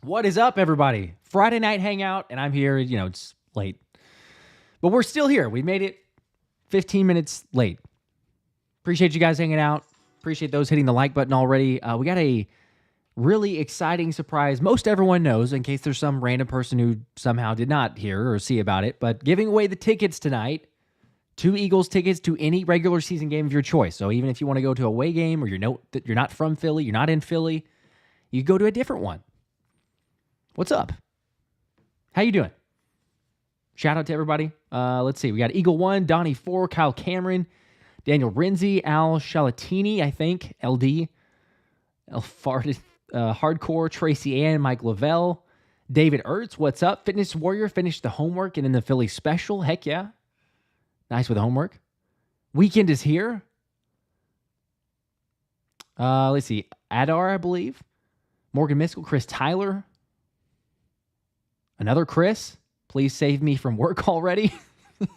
What is up, everybody? Friday night hangout, and I'm here. It's late, but we're still here. We made it 15 minutes late. Appreciate you guys hanging out. Appreciate those hitting the like button already. We got a really exciting surprise. Most everyone knows, in case there's some random person who somehow did not hear or see about it, but giving away the tickets tonight. 2 Eagles tickets to any regular season game of your choice. So even if you want to go to a away game or you're not from Philly, you're not in Philly, you go to a different one. What's up? How you doing? Shout out to everybody. Let's see. We got Eagle 1, Donnie 4, Kyle Cameron, Daniel Renzi, Al Shalatini, I think, LD, Hardcore, Tracy Ann, Mike Lavelle, David Ertz, what's up? Fitness Warrior finished the homework and in the Philly special. Heck yeah. Nice with the homework. Weekend is here. Let's see. Adar, I believe. Morgan Miskell, Chris Tyler. Another Chris. Please save me from work already.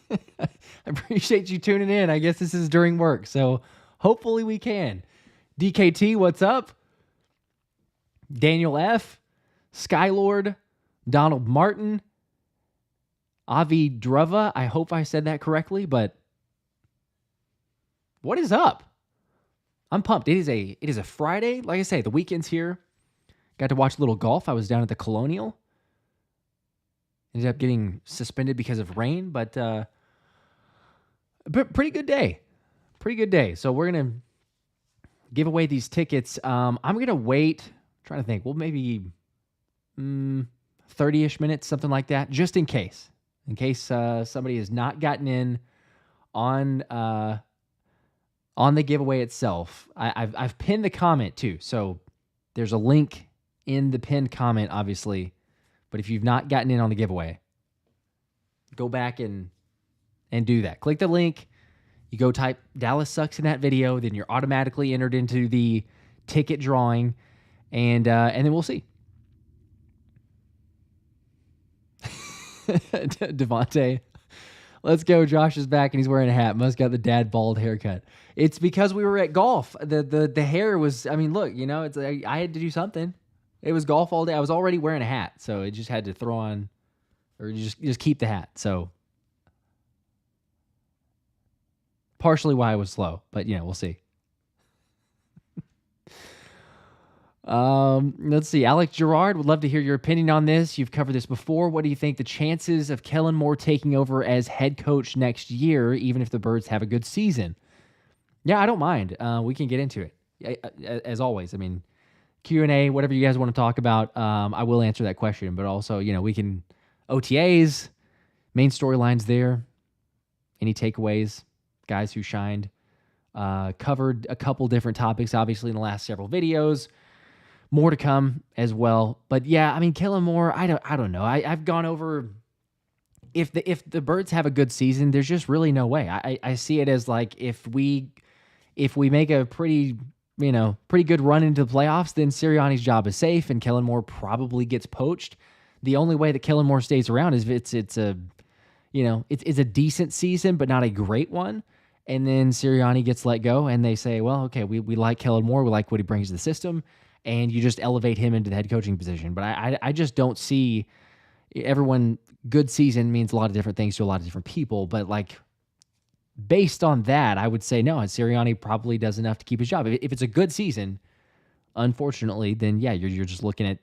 I appreciate you tuning in. I guess this is during work, so hopefully we can. DKT, what's up? Daniel F. Skylord. Donald Martin. Avi Druva. I hope I said that correctly, but what is up? I'm pumped. It is a Friday. Like I say, the weekend's here. Got to watch a little golf. I was down at the Colonial. Ended up getting suspended because of rain, but pretty good day. Pretty good day. So we're going to give away these tickets. I'm going to wait. I'm trying to think. Well, maybe 30-ish minutes, something like that, just in case. In case somebody has not gotten in on the giveaway itself. I've pinned the comment too. So there's a link in the pinned comment, obviously. But if you've not gotten in on the giveaway, go back and do that. Click the link. You go type Dallas Sucks in that video. Then you're automatically entered into the ticket drawing. And then we'll see. Devontae. Let's go. Josh is back and he's wearing a hat. Must got the dad bald haircut. It's because we were at golf. The hair was, I mean, look, it's I had to do something. It was golf all day. I was already wearing a hat, so it just had to throw on, or just keep the hat. So partially why I was slow, but we'll see. Let's see. Alex Gerard would love to hear your opinion on this. You've covered this before. What do you think the chances of Kellen Moore taking over as head coach next year, even if the Birds have a good season? Yeah, I don't mind. We can get into it. As always, I mean, Q&A, whatever you guys want to talk about, I will answer that question. But also, we can OTAs, main storylines there, any takeaways, guys who shined. Covered a couple different topics, obviously, in the last several videos. More to come as well. But yeah, I mean, Kellen Moore, I don't know. I've gone over if the Birds have a good season, there's just really no way. I see it as like if we make a pretty good run into the playoffs, then Sirianni's job is safe and Kellen Moore probably gets poached. The only way that Kellen Moore stays around is if it's a decent season, but not a great one. And then Sirianni gets let go and they say, well, okay, we like Kellen Moore. We like what he brings to the system. And you just elevate him into the head coaching position. But I just don't see everyone. Good season means a lot of different things to a lot of different people. But like, based on that, I would say no. And Sirianni probably does enough to keep his job. If it's a good season, unfortunately, then yeah, you're just looking at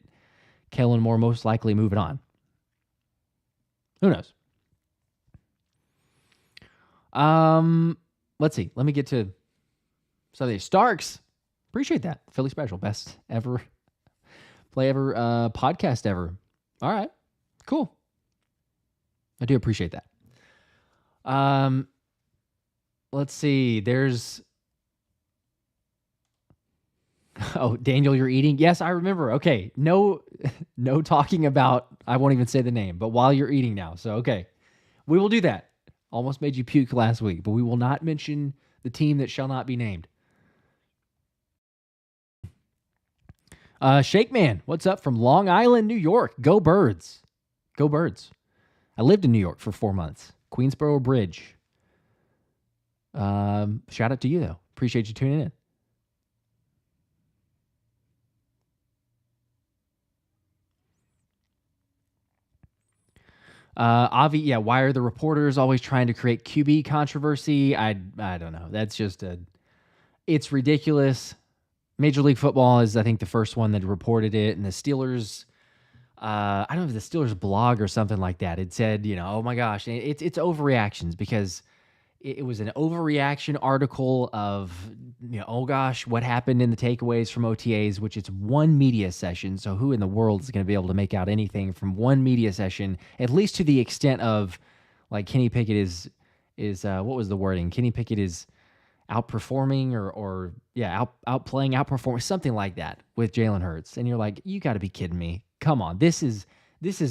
Kellen Moore most likely moving on. Who knows? Let's see. Let me get to some of these. Starks. Appreciate that. Philly special. Best ever play ever, podcast ever. All right. Cool. I do appreciate that. Let's see. There's... Oh, Daniel, you're eating? Yes, I remember. Okay. No talking about... I won't even say the name, but while you're eating now. So, okay. We will do that. Almost made you puke last week, but we will not mention the team that shall not be named. Shake Man, what's up from Long Island, New York? Go Birds. Go Birds. I lived in New York for 4 months. Queensboro Bridge. Shout out to you, though. Appreciate you tuning in. Yeah, why are the reporters always trying to create QB controversy? I don't know. That's just it's ridiculous. Major League Football is, I think, the first one that reported it, and the Steelers, I don't know if the Steelers blog or something like that. It said, oh my gosh, it's overreactions because it was an overreaction article of, oh gosh, what happened in the takeaways from OTAs, which it's one media session. So who in the world is going to be able to make out anything from one media session, at least to the extent of like Kenny Pickett is what was the wording? Kenny Pickett is outperforming or outplaying, outperforming, something like that with Jalen Hurts. And you're like, you got to be kidding me. Come on. This is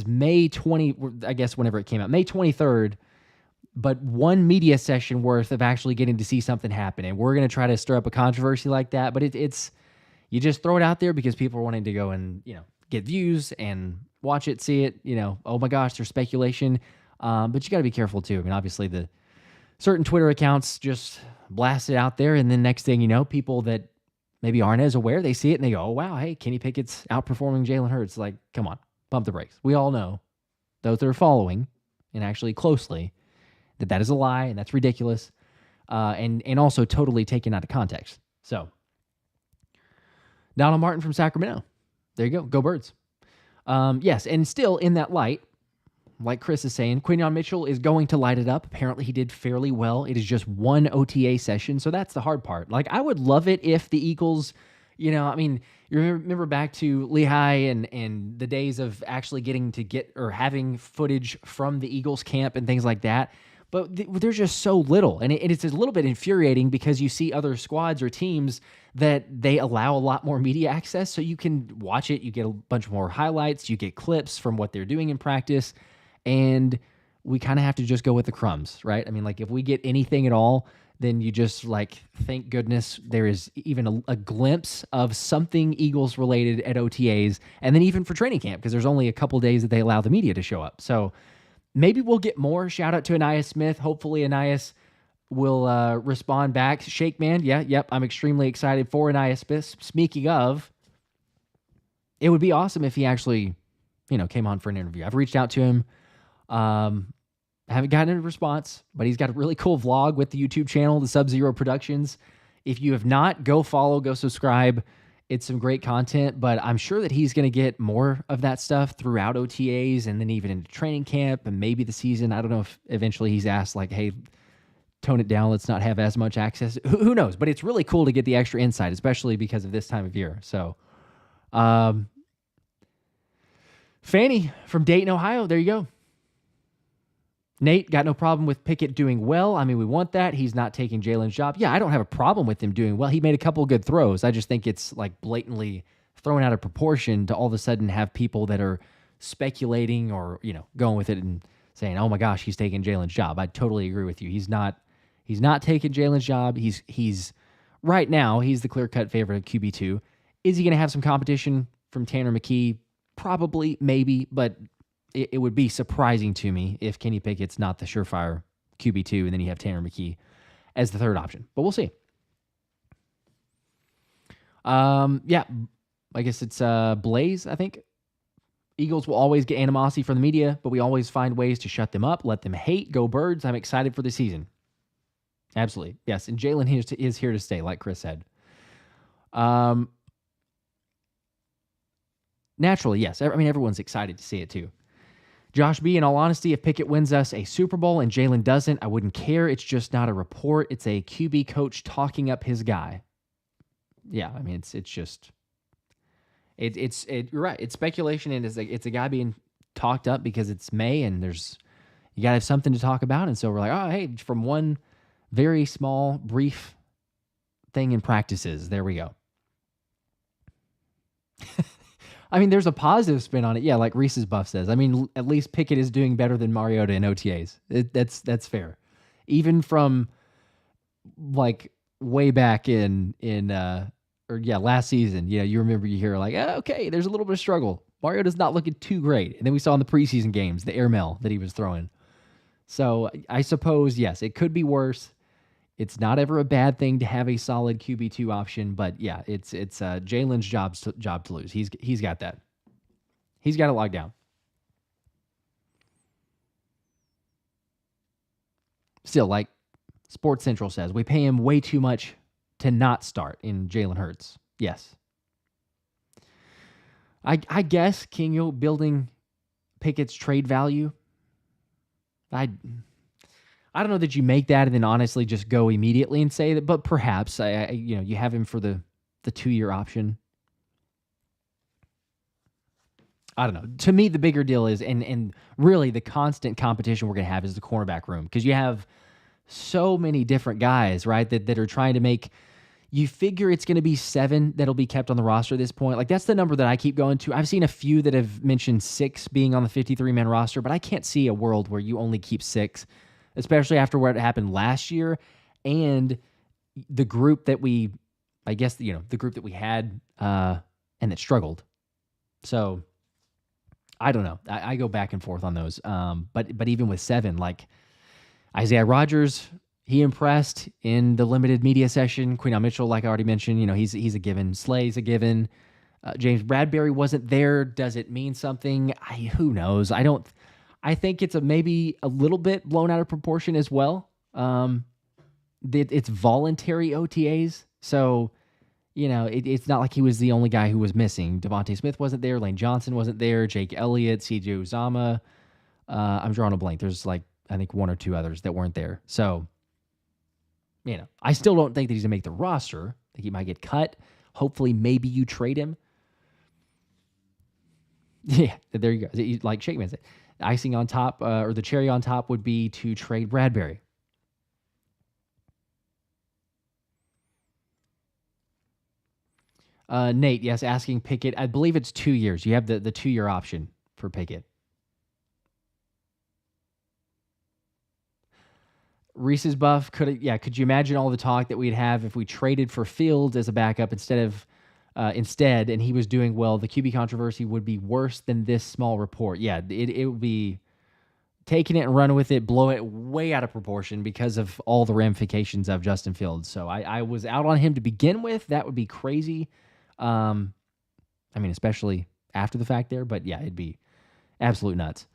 May 20, I guess whenever it came out, May 23rd. But one media session worth of actually getting to see something happen. And we're going to try to stir up a controversy like that. But it's you just throw it out there because people are wanting to go and, get views and watch it, see it, oh my gosh, there's speculation. But you got to be careful too. I mean, obviously the certain Twitter accounts just blast it out there. And then next thing you know, people that maybe aren't as aware, they see it and they go, oh wow, hey, Kenny Pickett's outperforming Jalen Hurts. Like, come on, pump the brakes. We all know, those that are following and actually closely, that is a lie and that's ridiculous, and also totally taken out of context. So, Donald Martin from Sacramento. There you go. Go Birds. Yes, and still in that light, like Chris is saying, Quinyon Mitchell is going to light it up. Apparently he did fairly well. It is just one OTA session, so that's the hard part. Like, I would love it if the Eagles, you remember back to Lehigh and the days of actually getting to get or having footage from the Eagles camp and things like that. But there's just so little. And it's a little bit infuriating because you see other squads or teams that they allow a lot more media access. So you can watch it. You get a bunch more highlights. You get clips from what they're doing in practice. And we kind of have to just go with the crumbs, right? I mean, like if we get anything at all, then you just thank goodness there is even a glimpse of something Eagles related at OTAs. And then even for training camp, because there's only a couple days that they allow the media to show up. So maybe we'll get more. Shout out to Ainias Smith. Hopefully Ainias will respond back. Shake Man, yep. I'm extremely excited for Ainias Smith. Speaking of, it would be awesome if he actually, came on for an interview. I've reached out to him. Haven't gotten a response, but he's got a really cool vlog with the YouTube channel, the Sub-Zero Productions. If you have not, go follow, go subscribe. It's some great content, but I'm sure that he's going to get more of that stuff throughout OTAs and then even into training camp and maybe the season. I don't know if eventually he's asked hey, tone it down. Let's not have as much access. Who knows? But it's really cool to get the extra insight, especially because of this time of year. So, Fanny from Dayton, Ohio. There you go. Nate, got no problem with Pickett doing well. I mean, we want that. He's not taking Jalen's job. Yeah, I don't have a problem with him doing well. He made a couple of good throws. I just think it's blatantly thrown out of proportion to all of a sudden have people that are speculating or, going with it and saying, oh my gosh, he's taking Jalen's job. I totally agree with you. He's not taking Jalen's job. He's right now, he's the clear-cut favorite of QB2. Is he going to have some competition from Tanner McKee? Probably, maybe, but it would be surprising to me if Kenny Pickett's not the surefire QB2 and then you have Tanner McKee as the third option. But we'll see. Yeah, I guess it's Blaze, I think. Eagles will always get animosity from the media, but we always find ways to shut them up, let them hate. Go Birds. I'm excited for the season. Absolutely. Yes, and Jalen is here to stay, like Chris said. Naturally, yes. I mean, everyone's excited to see it too. Josh B., in all honesty, if Pickett wins us a Super Bowl and Jalen doesn't, I wouldn't care. It's just not a report. It's a QB coach talking up his guy. Yeah, I mean, you're right. It's speculation, and it's a guy being talked up because it's May, and you got to have something to talk about. And so we're like, oh, hey, from one very small, brief thing in practices, there we go. I mean, there's a positive spin on it. Yeah, like Reese's Buff says. I mean, at least Pickett is doing better than Mariota in OTAs. That's fair. Even from way back last season, you remember you hear okay, there's a little bit of struggle. Mariota's not looking too great. And then we saw in the preseason games, the airmail that he was throwing. So I suppose, yes, it could be worse. It's not ever a bad thing to have a solid QB2 option, but yeah, it's Jalen's job to lose. He's got that. He's got it locked down. Still, like Sports Central says, we pay him way too much to not start in Jalen Hurts. Yes. I guess Quinyon building Pickett's trade value. I don't know that you make that and then honestly just go immediately and say that, but perhaps you have him for the 2-year option. I don't know. To me, the bigger deal is, and really the constant competition we're going to have is the cornerback room, because you have so many different guys, right, that are trying to make. You figure it's going to be 7 that'll be kept on the roster at this point. Like, that's the number that I keep going to. I've seen a few that have mentioned 6 being on the 53-man roster, but I can't see a world where you only keep 6, especially after what happened last year and the group that we, I guess, the group that we had and that struggled. So I don't know. I go back and forth on those. But even with 7, like Isaiah Rodgers, he impressed in the limited media session. Quinyon Mitchell, like I already mentioned, he's a given. Slay's a given. James Bradbury wasn't there. Does it mean something? Who knows? I think it's maybe a little bit blown out of proportion as well. It's voluntary OTAs, so it's not like he was the only guy who was missing. Devontae Smith wasn't there. Lane Johnson wasn't there. Jake Elliott, C.J. Uzomah. I'm drawing a blank. There's I think 1 or 2 others that weren't there. So, I still don't think that he's going to make the roster. I think he might get cut. Hopefully, maybe you trade him. Yeah, there you go. Like Shakeman said, icing on top, or the cherry on top would be to trade Bradbury. Nate, yes, asking Pickett. I believe it's 2 years. You have the 2-year option for Pickett. Reese's Buff, could you imagine all the talk that we'd have if we traded for Fields as a backup instead, and he was doing well? The QB controversy would be worse than this small report. Yeah, it would be taking it and running with it, blow it way out of proportion because of all the ramifications of Justin Fields. So I was out on him to begin with. That would be crazy. Especially after the fact there, but yeah, it'd be absolute nuts.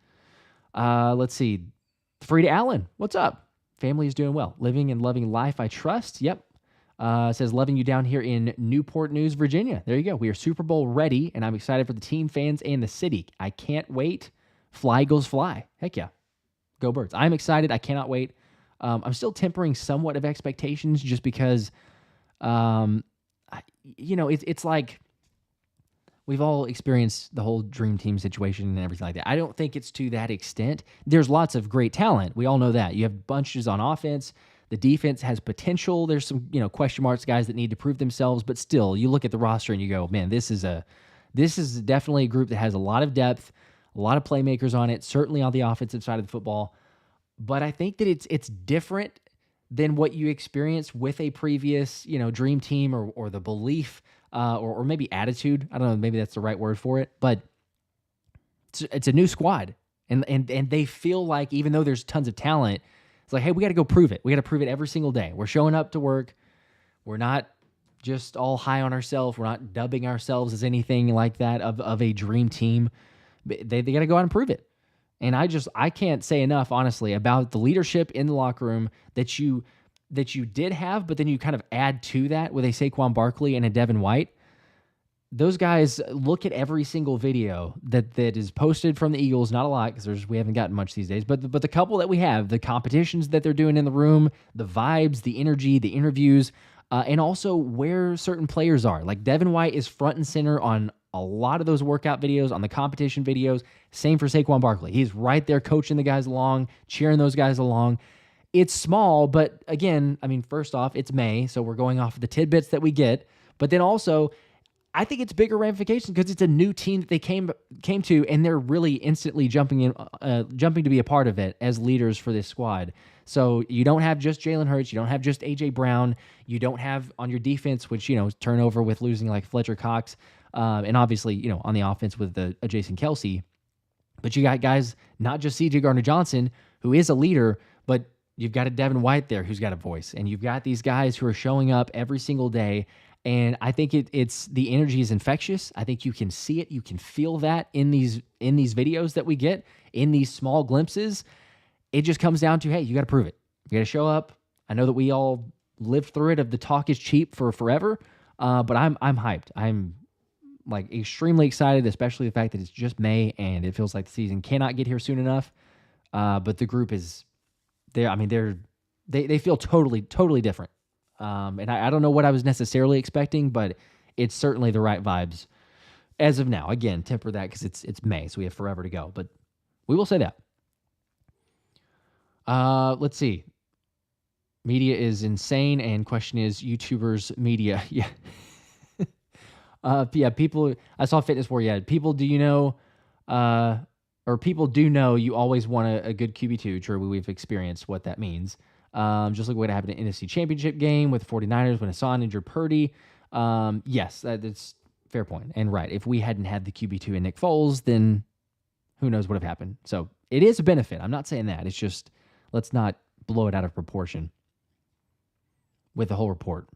Let's see. Frida Allen, what's up? Family is doing well. Living and loving life, I trust. Yep. Says, loving you down here in Newport News, Virginia. There you go. We are Super Bowl ready, and I'm excited for the team, fans, and the city. I can't wait. Fly, Eagles, fly. Heck yeah. Go Birds. I'm excited. I cannot wait. I'm still tempering somewhat of expectations just because, it's like we've all experienced the whole dream team situation and everything like that. I don't think it's to that extent. There's lots of great talent. We all know that. You have bunches on offense. The defense has potential. There's some, question marks, guys that need to prove themselves, but still, you look at the roster and you go, man, this is definitely a group that has a lot of depth, a lot of playmakers on it, certainly on the offensive side of the football. But I think that it's different than what you experienced with a previous, dream team or the belief or maybe attitude. I don't know, maybe that's the right word for it, but it's a new squad. And they feel like, even though there's tons of talent, it's like, hey, we got to go prove it. We got to prove it every single day. We're showing up to work. We're not just all high on ourselves. We're not dubbing ourselves as anything like that of a dream team. They got to go out and prove it. And I can't say enough, honestly, about the leadership in the locker room that you did have, but then you kind of add to that with a Saquon Barkley and a Devin White. Those guys, look at every single video that is posted from the Eagles. Not a lot, because we haven't gotten much these days, but the couple that we have, the competitions that they're doing in the room, the vibes, the energy, the interviews, and also where certain players are. Like Devin White is front and center on a lot of those workout videos, on the competition videos. Same for Saquon Barkley. He's right there coaching the guys along, cheering those guys along. It's small, but again, first off, it's May, so we're going off of the tidbits that we get. But then also, I think it's bigger ramifications because it's a new team that they came to, and they're really instantly jumping to be a part of it as leaders for this squad. So you don't have just Jalen Hurts, you don't have just A.J. Brown, you don't have on your defense, which turnover with losing like Fletcher Cox, and obviously on the offense with the Jason Kelce. But you got guys, not just C.J. Gardner-Johnson, who is a leader, but you've got a Devin White there who's got a voice, and you've got these guys who are showing up every single day. And I think it's the energy is infectious. I think you can see it, you can feel that in these videos that we get, in these small glimpses. It just comes down to, hey, you got to prove it. You got to show up. I know that we all lived through it of the talk is cheap for forever, but I'm hyped. I'm like extremely excited, especially the fact that it's just May and it feels like the season cannot get here soon enough. But the group is there. I mean, they feel totally different. And I don't know what I was necessarily expecting, but it's certainly the right vibes as of now. Again, temper that because it's May, so we have forever to go. But we will say that. Let's see. Media is insane, and question is YouTubers media. Yeah. Yeah, people. I saw Fitness War. Yeah, people. Do you know? Or people do know you always want a good QB2. True, we've experienced what that means. Just like what happened in NFC Championship game with the 49ers when Hassan injured Purdy. Yes, that's fair point. And right, if we hadn't had the QB2 and Nick Foles, then who knows what would have happened. So it is a benefit. I'm not saying that. It's just let's not blow it out of proportion with the whole report.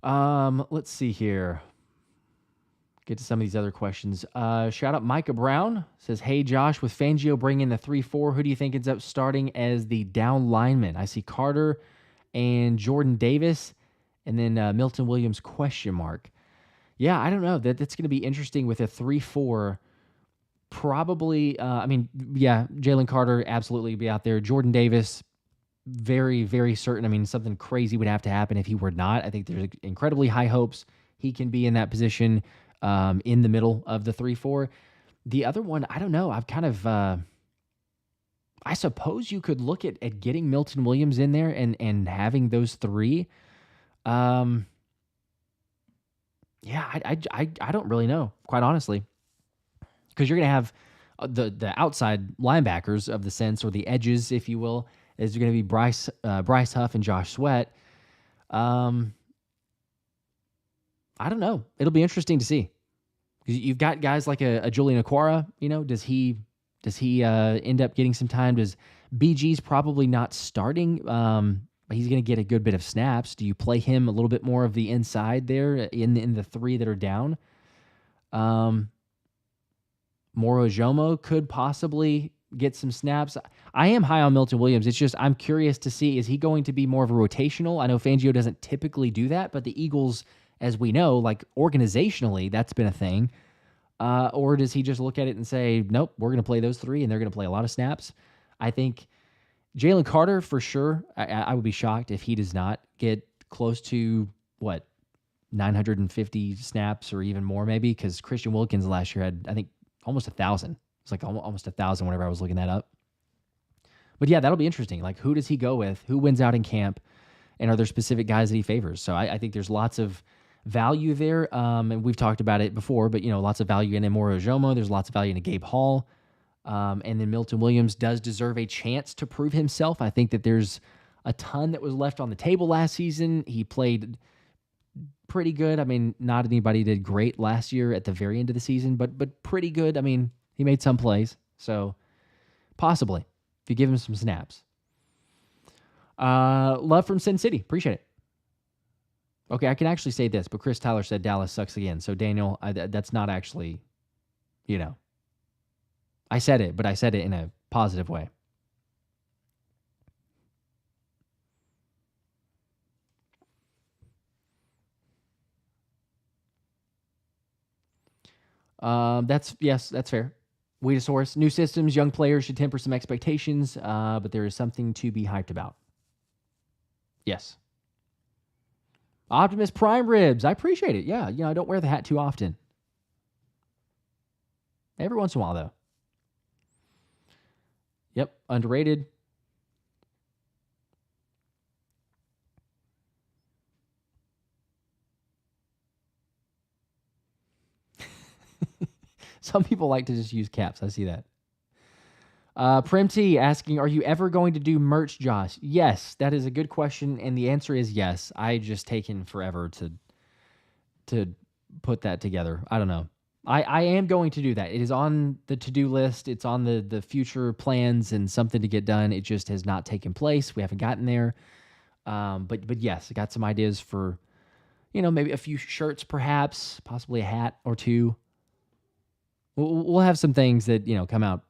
Let's see here. Get to some of these other questions. Shout out Micah Brown. Says, hey, Josh, with Fangio bringing the 3-4, who do you think ends up starting as the down lineman? I see Carter and Jordan Davis, and then Milton Williams, question mark. Yeah, I don't know. That's going to be interesting with a 3-4. Probably, Jalen Carter absolutely be out there. Jordan Davis, very, very certain. I mean, something crazy would have to happen if he were not. I think there's incredibly high hopes he can be in that position in the middle of the 3-4. The other one, I don't know. I've kind of, I suppose you could look at getting Milton Williams in there and having those three. Yeah, I don't really know, quite honestly, because you're going to have the outside linebackers of the sense, or the edges, if you will, is going to be Bryce Huff and Josh Sweat. I don't know. It'll be interesting to see. You've got guys like a Julian Okwara. You know, does he end up getting some time? Does BG's probably not starting? But he's going to get a good bit of snaps. Do you play him a little bit more of the inside there in the three that are down? Moro Jomo could possibly get some snaps. I am high on Milton Williams. It's just I'm curious to see, is he going to be more of a rotational? I know Fangio doesn't typically do that, but the Eagles, as we know, like organizationally, that's been a thing. Or does he just look at it and say, nope, we're going to play those three, and they're going to play a lot of snaps? I think Jalen Carter, for sure, I would be shocked if he does not get close to, 950 snaps or even more maybe, because Christian Wilkins last year had, I think, almost 1,000. It's like almost 1,000 whenever I was looking that up. But yeah, that'll be interesting. Like, who does he go with? Who wins out in camp? And are there specific guys that he favors? So I think there's lots of value there. And we've talked about it before, but, lots of value in Moro Jomo. There's lots of value in a Gabe Hall. And then Milton Williams does deserve a chance to prove himself. I think that there's a ton that was left on the table last season. He played pretty good. I mean, not anybody did great last year at the very end of the season, but pretty good. I mean, he made some plays. So possibly, if you give him some snaps. Love from Sin City. Appreciate it. Okay, I can actually say this, but Chris Tyler said Dallas sucks again. So, Daniel, that's not actually, I said it, but I said it in a positive way. That's fair. Weedosaurus, new systems, young players should temper some expectations, but there is something to be hyped about. Yes. Optimus Prime Ribs, I appreciate it. Yeah, I don't wear the hat too often. Every once in a while, though. Yep, underrated. Some people like to just use caps. I see that. Prim T asking, are you ever going to do merch, Josh? Yes, that is a good question, and the answer is yes. I just taken forever to put that together. I don't know. I am going to do that. It is on the to-do list. It's on the future plans and something to get done. It just has not taken place. We haven't gotten there. But yes, I got some ideas for, maybe a few shirts, perhaps, possibly a hat or two. We'll have some things that come out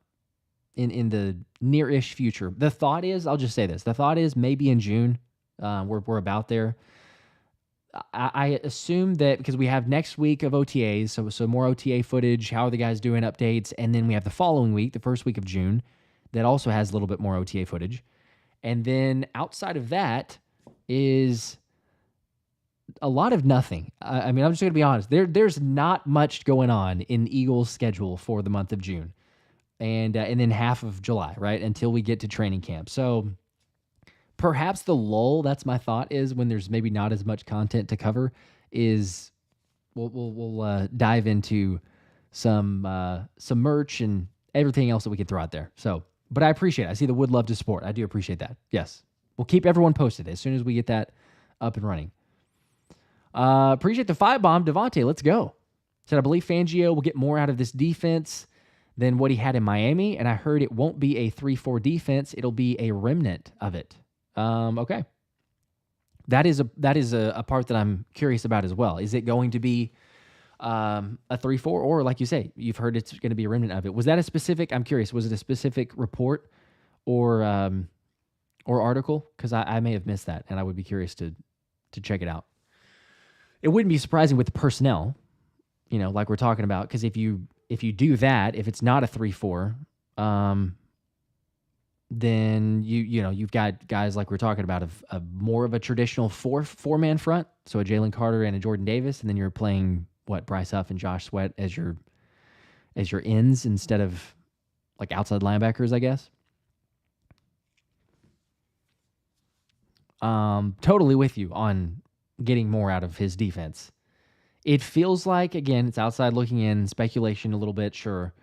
in the near-ish future. The thought is, I'll just say this: the thought is maybe in June. We're about there. I assume that because we have next week of OTAs, so more OTA footage. How are the guys doing? Updates, and then we have the following week, the first week of June, that also has a little bit more OTA footage. And then outside of that is a lot of nothing. I mean, I'm just going to be honest. There's not much going on in Eagles' schedule for the month of June, and then half of July, right, until we get to training camp. So perhaps the lull, that's my thought, is when there's maybe not as much content to cover, is we'll dive into some merch and everything else that we can throw out there. So, but I appreciate it. I see the would love to support. I do appreciate that. Yes. We'll keep everyone posted as soon as we get that up and running. Appreciate the 5-bomb. Devontae, let's go. Said, I believe Fangio will get more out of this defense than what he had in Miami, and I heard it won't be a 3-4 defense. It'll be a remnant of it. Okay. That is a part that I'm curious about as well. Is it going to be a 3-4, or like you say, you've heard it's going to be a remnant of it? Was that a specific? I'm curious. Was it a specific report or article? Because I may have missed that, and I would be curious to check it out. It wouldn't be surprising with the personnel, like we're talking about, because if you do that, if it's not a 3-4, then you've got guys like we're talking about of more of a traditional four-man front, so a Jalen Carter and a Jordan Davis, and then you're playing Bryce Huff and Josh Sweat as your ends instead of like outside linebackers, I guess. Totally with you on getting more out of his defense. It feels like, again, it's outside looking in, speculation a little bit, sure,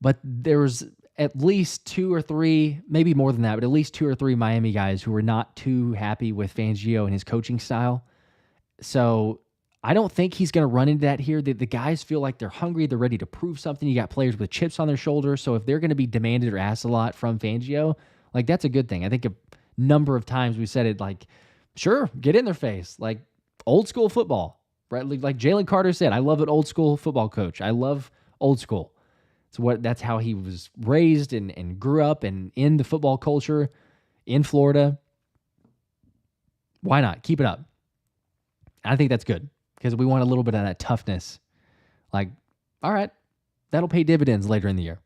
but there's at least 2 or 3, maybe more than that, but at least 2 or 3 Miami guys who were not too happy with Fangio and his coaching style. So I don't think he's going to run into that here. The guys feel like they're hungry. They're ready to prove something. You got players with chips on their shoulders. So if they're going to be demanded or asked a lot from Fangio, like, that's a good thing. I think a number of times we said it, like, sure, get in their face. Like, old school football, right? Like Jalen Carter said, I love an old school football coach. I love old school. That's how he was raised and grew up and in the football culture in Florida. Why not? Keep it up. I think that's good because we want a little bit of that toughness. Like, all right, that'll pay dividends later in the year.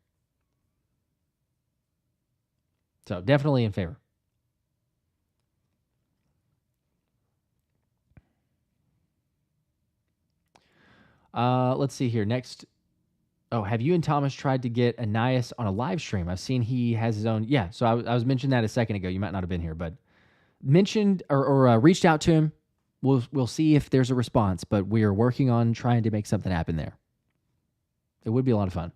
So definitely in favor. Let's see here. Next. Oh, have you and Thomas tried to get Ainias on a live stream? I've seen he has his own. Yeah, so I was mentioning that a second ago. You might not have been here, but mentioned or reached out to him. We'll see if there's a response, but we are working on trying to make something happen there. It would be a lot of fun.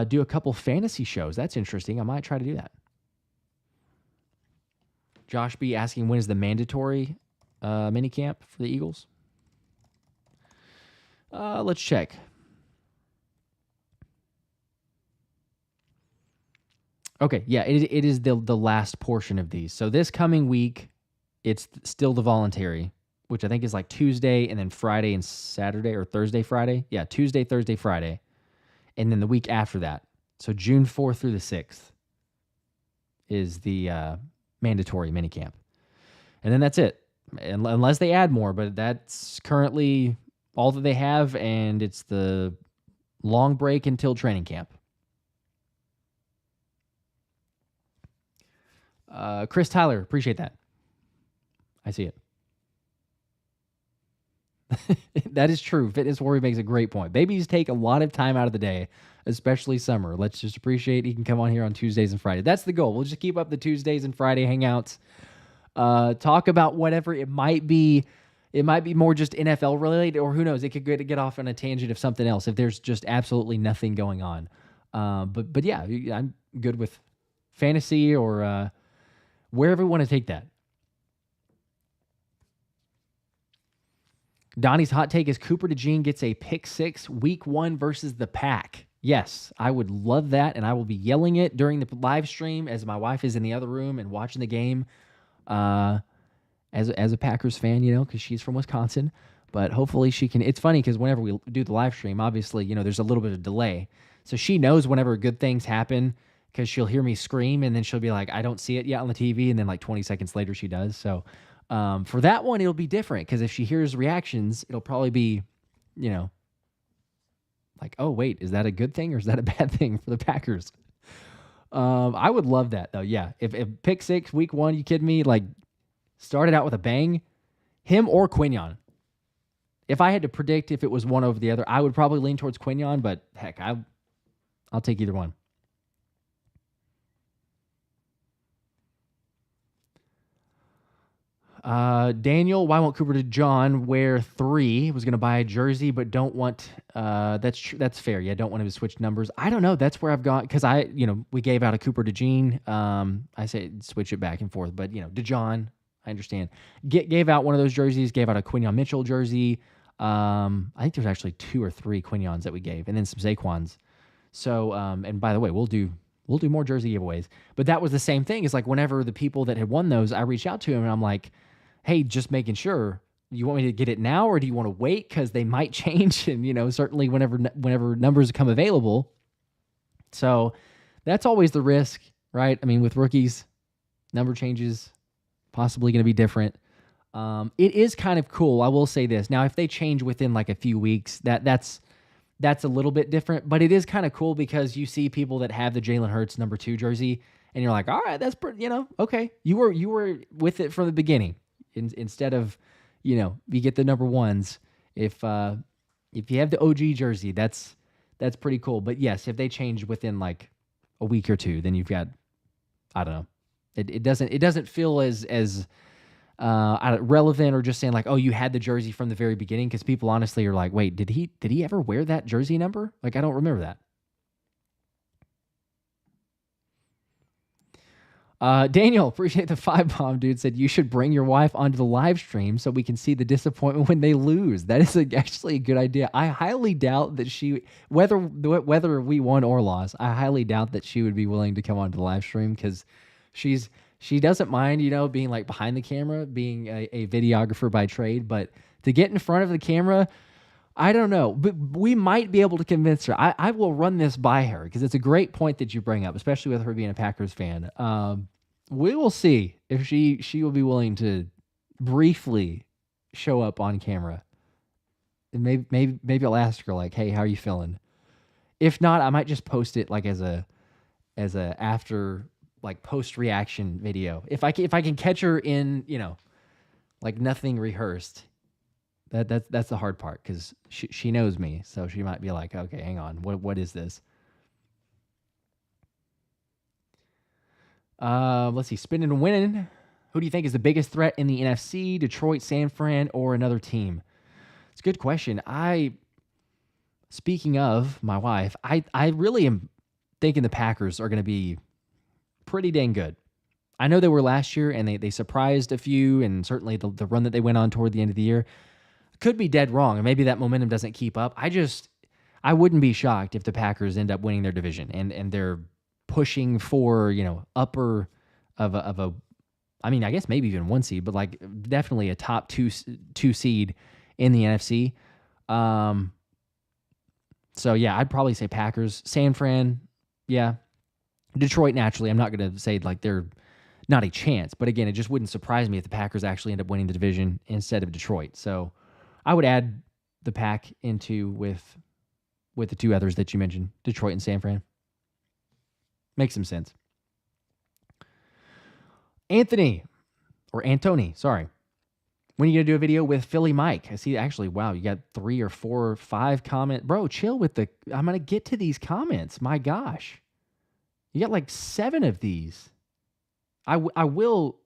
Do a couple fantasy shows. That's interesting. I might try to do that. Josh B asking, when is the mandatory mini camp for the Eagles? Let's check. Okay, yeah, it is the last portion of these. So this coming week, it's still the voluntary, which I think is like Tuesday and then Friday and Saturday, or Thursday, Friday. Yeah, Tuesday, Thursday, Friday. And then the week after that. So June 4th through the 6th is the mandatory minicamp. And then that's it. Unless they add more, but that's currently all that they have, and it's the long break until training camp. Chris Tyler, appreciate that. I see it. That is true. Fitness Warrior makes a great point. Babies take a lot of time out of the day, especially summer. Let's just appreciate he can come on here on Tuesdays and Fridays. That's the goal. We'll just keep up the Tuesdays and Friday hangouts. Talk about whatever it might be. It might be more just NFL related, or who knows? It could get off on a tangent of something else if there's just absolutely nothing going on. But yeah, I'm good with fantasy or wherever we want to take that. Donnie's hot take is Cooper Dejean gets a pick 6 week 1 versus the Pack. Yes, I would love that, and I will be yelling it during the live stream as my wife is in the other room and watching the game. As a Packers fan, because she's from Wisconsin. But hopefully she can. It's funny because whenever we do the live stream, obviously, there's a little bit of delay. So she knows whenever good things happen because she'll hear me scream and then she'll be like, I don't see it yet on the TV. And then like 20 seconds later she does. So for that one, it'll be different because if she hears reactions, it'll probably be, like, oh, wait, is that a good thing or is that a bad thing for the Packers? I would love that, though. Yeah, if pick six, week one, you kidding me? Like, started out with a bang, him or Quinyon. If I had to predict if it was one over the other, I would probably lean towards Quinyon, but heck, I'll take either one. Daniel, why won't Cooper Dejean wear 3? Was going to buy a jersey, but don't want. That's fair. Yeah, don't want him to switch numbers. I don't know. That's where I've gone because we gave out a Cooper Dejean. I say switch it back and forth, but Dejean, I understand. Gave out one of those jerseys. Gave out a Quinyon Mitchell jersey. I think there's actually 2 or 3 Quinyons that we gave, and then some Saquons. So, and by the way, we'll do more jersey giveaways. But that was the same thing. It's like whenever the people that had won those, I reached out to him and I'm like, hey, just making sure, you want me to get it now or do you want to wait? Because they might change and, certainly whenever numbers become available. So that's always the risk, right? I mean, with rookies, number changes, possibly going to be different. It is kind of cool. I will say this. Now, if they change within like a few weeks, that's a little bit different, but it is kind of cool because you see people that have the Jalen Hurts number 2 jersey and you're like, all right, that's pretty, okay. You were with it from the beginning. Instead of, you get the number 1s. If you have the OG jersey, that's pretty cool. But yes, if they change within like a week or 2, then you've got, I don't know. It doesn't feel as relevant or just saying like, oh, you had the jersey from the very beginning, because people honestly are like, wait, did he ever wear that jersey number? Like, I don't remember that. Daniel, appreciate the 5 bomb, dude. Said you should bring your wife onto the live stream so we can see the disappointment when they lose. That is actually a good idea. I highly doubt that whether we won or lost, I highly doubt that she would be willing to come onto the live stream because she doesn't mind, being like behind the camera, being a videographer by trade, but to get in front of the camera, I don't know, but we might be able to convince her. I will run this by her because it's a great point that you bring up, especially with her being a Packers fan. We will see if she will be willing to briefly show up on camera. And maybe I'll ask her like, "Hey, how are you feeling?" If not, I might just post it like as a after like post reaction video. If I can catch her in like nothing rehearsed. That's the hard part because she knows me, so she might be like, okay, hang on, what is this? Let's see, spinning and winning. Who do you think is the biggest threat in the NFC? Detroit, San Fran, or another team? It's a good question. Speaking of my wife, I really am thinking the Packers are going to be pretty dang good. I know they were last year, and they surprised a few, and certainly the run that they went on toward the end of the year. Could be dead wrong, and maybe that momentum doesn't keep up. I wouldn't be shocked if the Packers end up winning their division and they're pushing for upper of a I mean, I guess maybe even 1 seed, but like definitely a top two seed in the NFC. So yeah, I'd probably say Packers. San Fran, yeah. Detroit, naturally, I'm not going to say like they're not a chance, but again, it just wouldn't surprise me if the Packers actually end up winning the division instead of Detroit. So I would add the Pack into with the 2 others that you mentioned, Detroit and San Fran. Makes some sense. Anthony, sorry. When are you going to do a video with Philly Mike? I see, actually, wow, you got 3 or 4 or 5 comments. Bro, chill with I'm going to get to these comments. My gosh. You got like 7 of these. I will.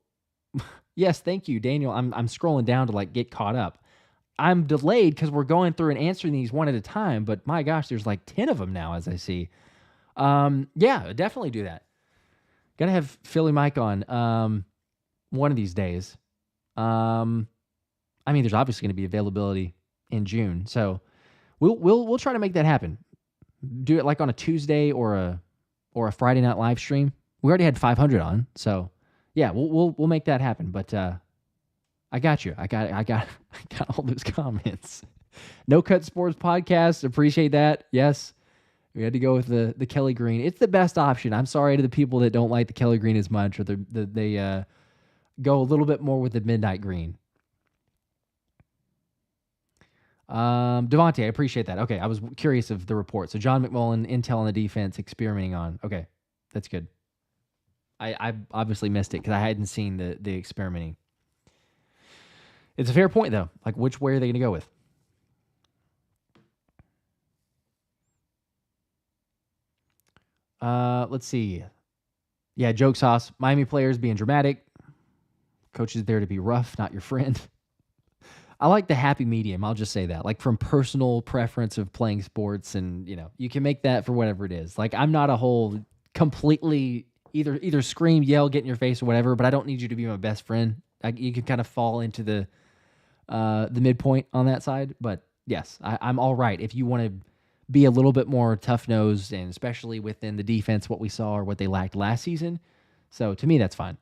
Yes, thank you, Daniel. I'm scrolling down to like get caught up. I'm delayed because we're going through and answering these one at a time, but my gosh, there's like 10 of them now as I see. Yeah, definitely do that. Gotta have Philly Mike on one of these days. I mean, there's obviously going to be availability in June, so we'll try to make that happen. Do it like on a Tuesday or a Friday night live stream. We already had 500 on, so yeah, we'll make that happen. But I got you. I got all those comments. No Cut Sports Podcast. Appreciate that. Yes. We had to go with the Kelly Green. It's the best option. I'm sorry to the people that don't like the Kelly Green as much, or they go a little bit more with the Midnight Green. Devontae, I appreciate that. Okay, I was curious of the report. So John McMullen, intel on the defense, experimenting on. Okay, that's good. I obviously missed it because I hadn't seen the experimenting. It's a fair point, though. Like, which way are they going to go with? Let's see. Yeah, joke sauce. Miami players being dramatic. Coach is there to be rough, not your friend. I like the happy medium. I'll just say that. Like, from personal preference of playing sports, and you can make that for whatever it is. Like, I'm not a whole completely either scream, yell, get in your face, or whatever. But I don't need you to be my best friend. You can kind of fall into the midpoint on that side. But yes, I'm all right if you want to be a little bit more tough-nosed, and especially within the defense, what we saw or what they lacked last season. So to me, that's fine.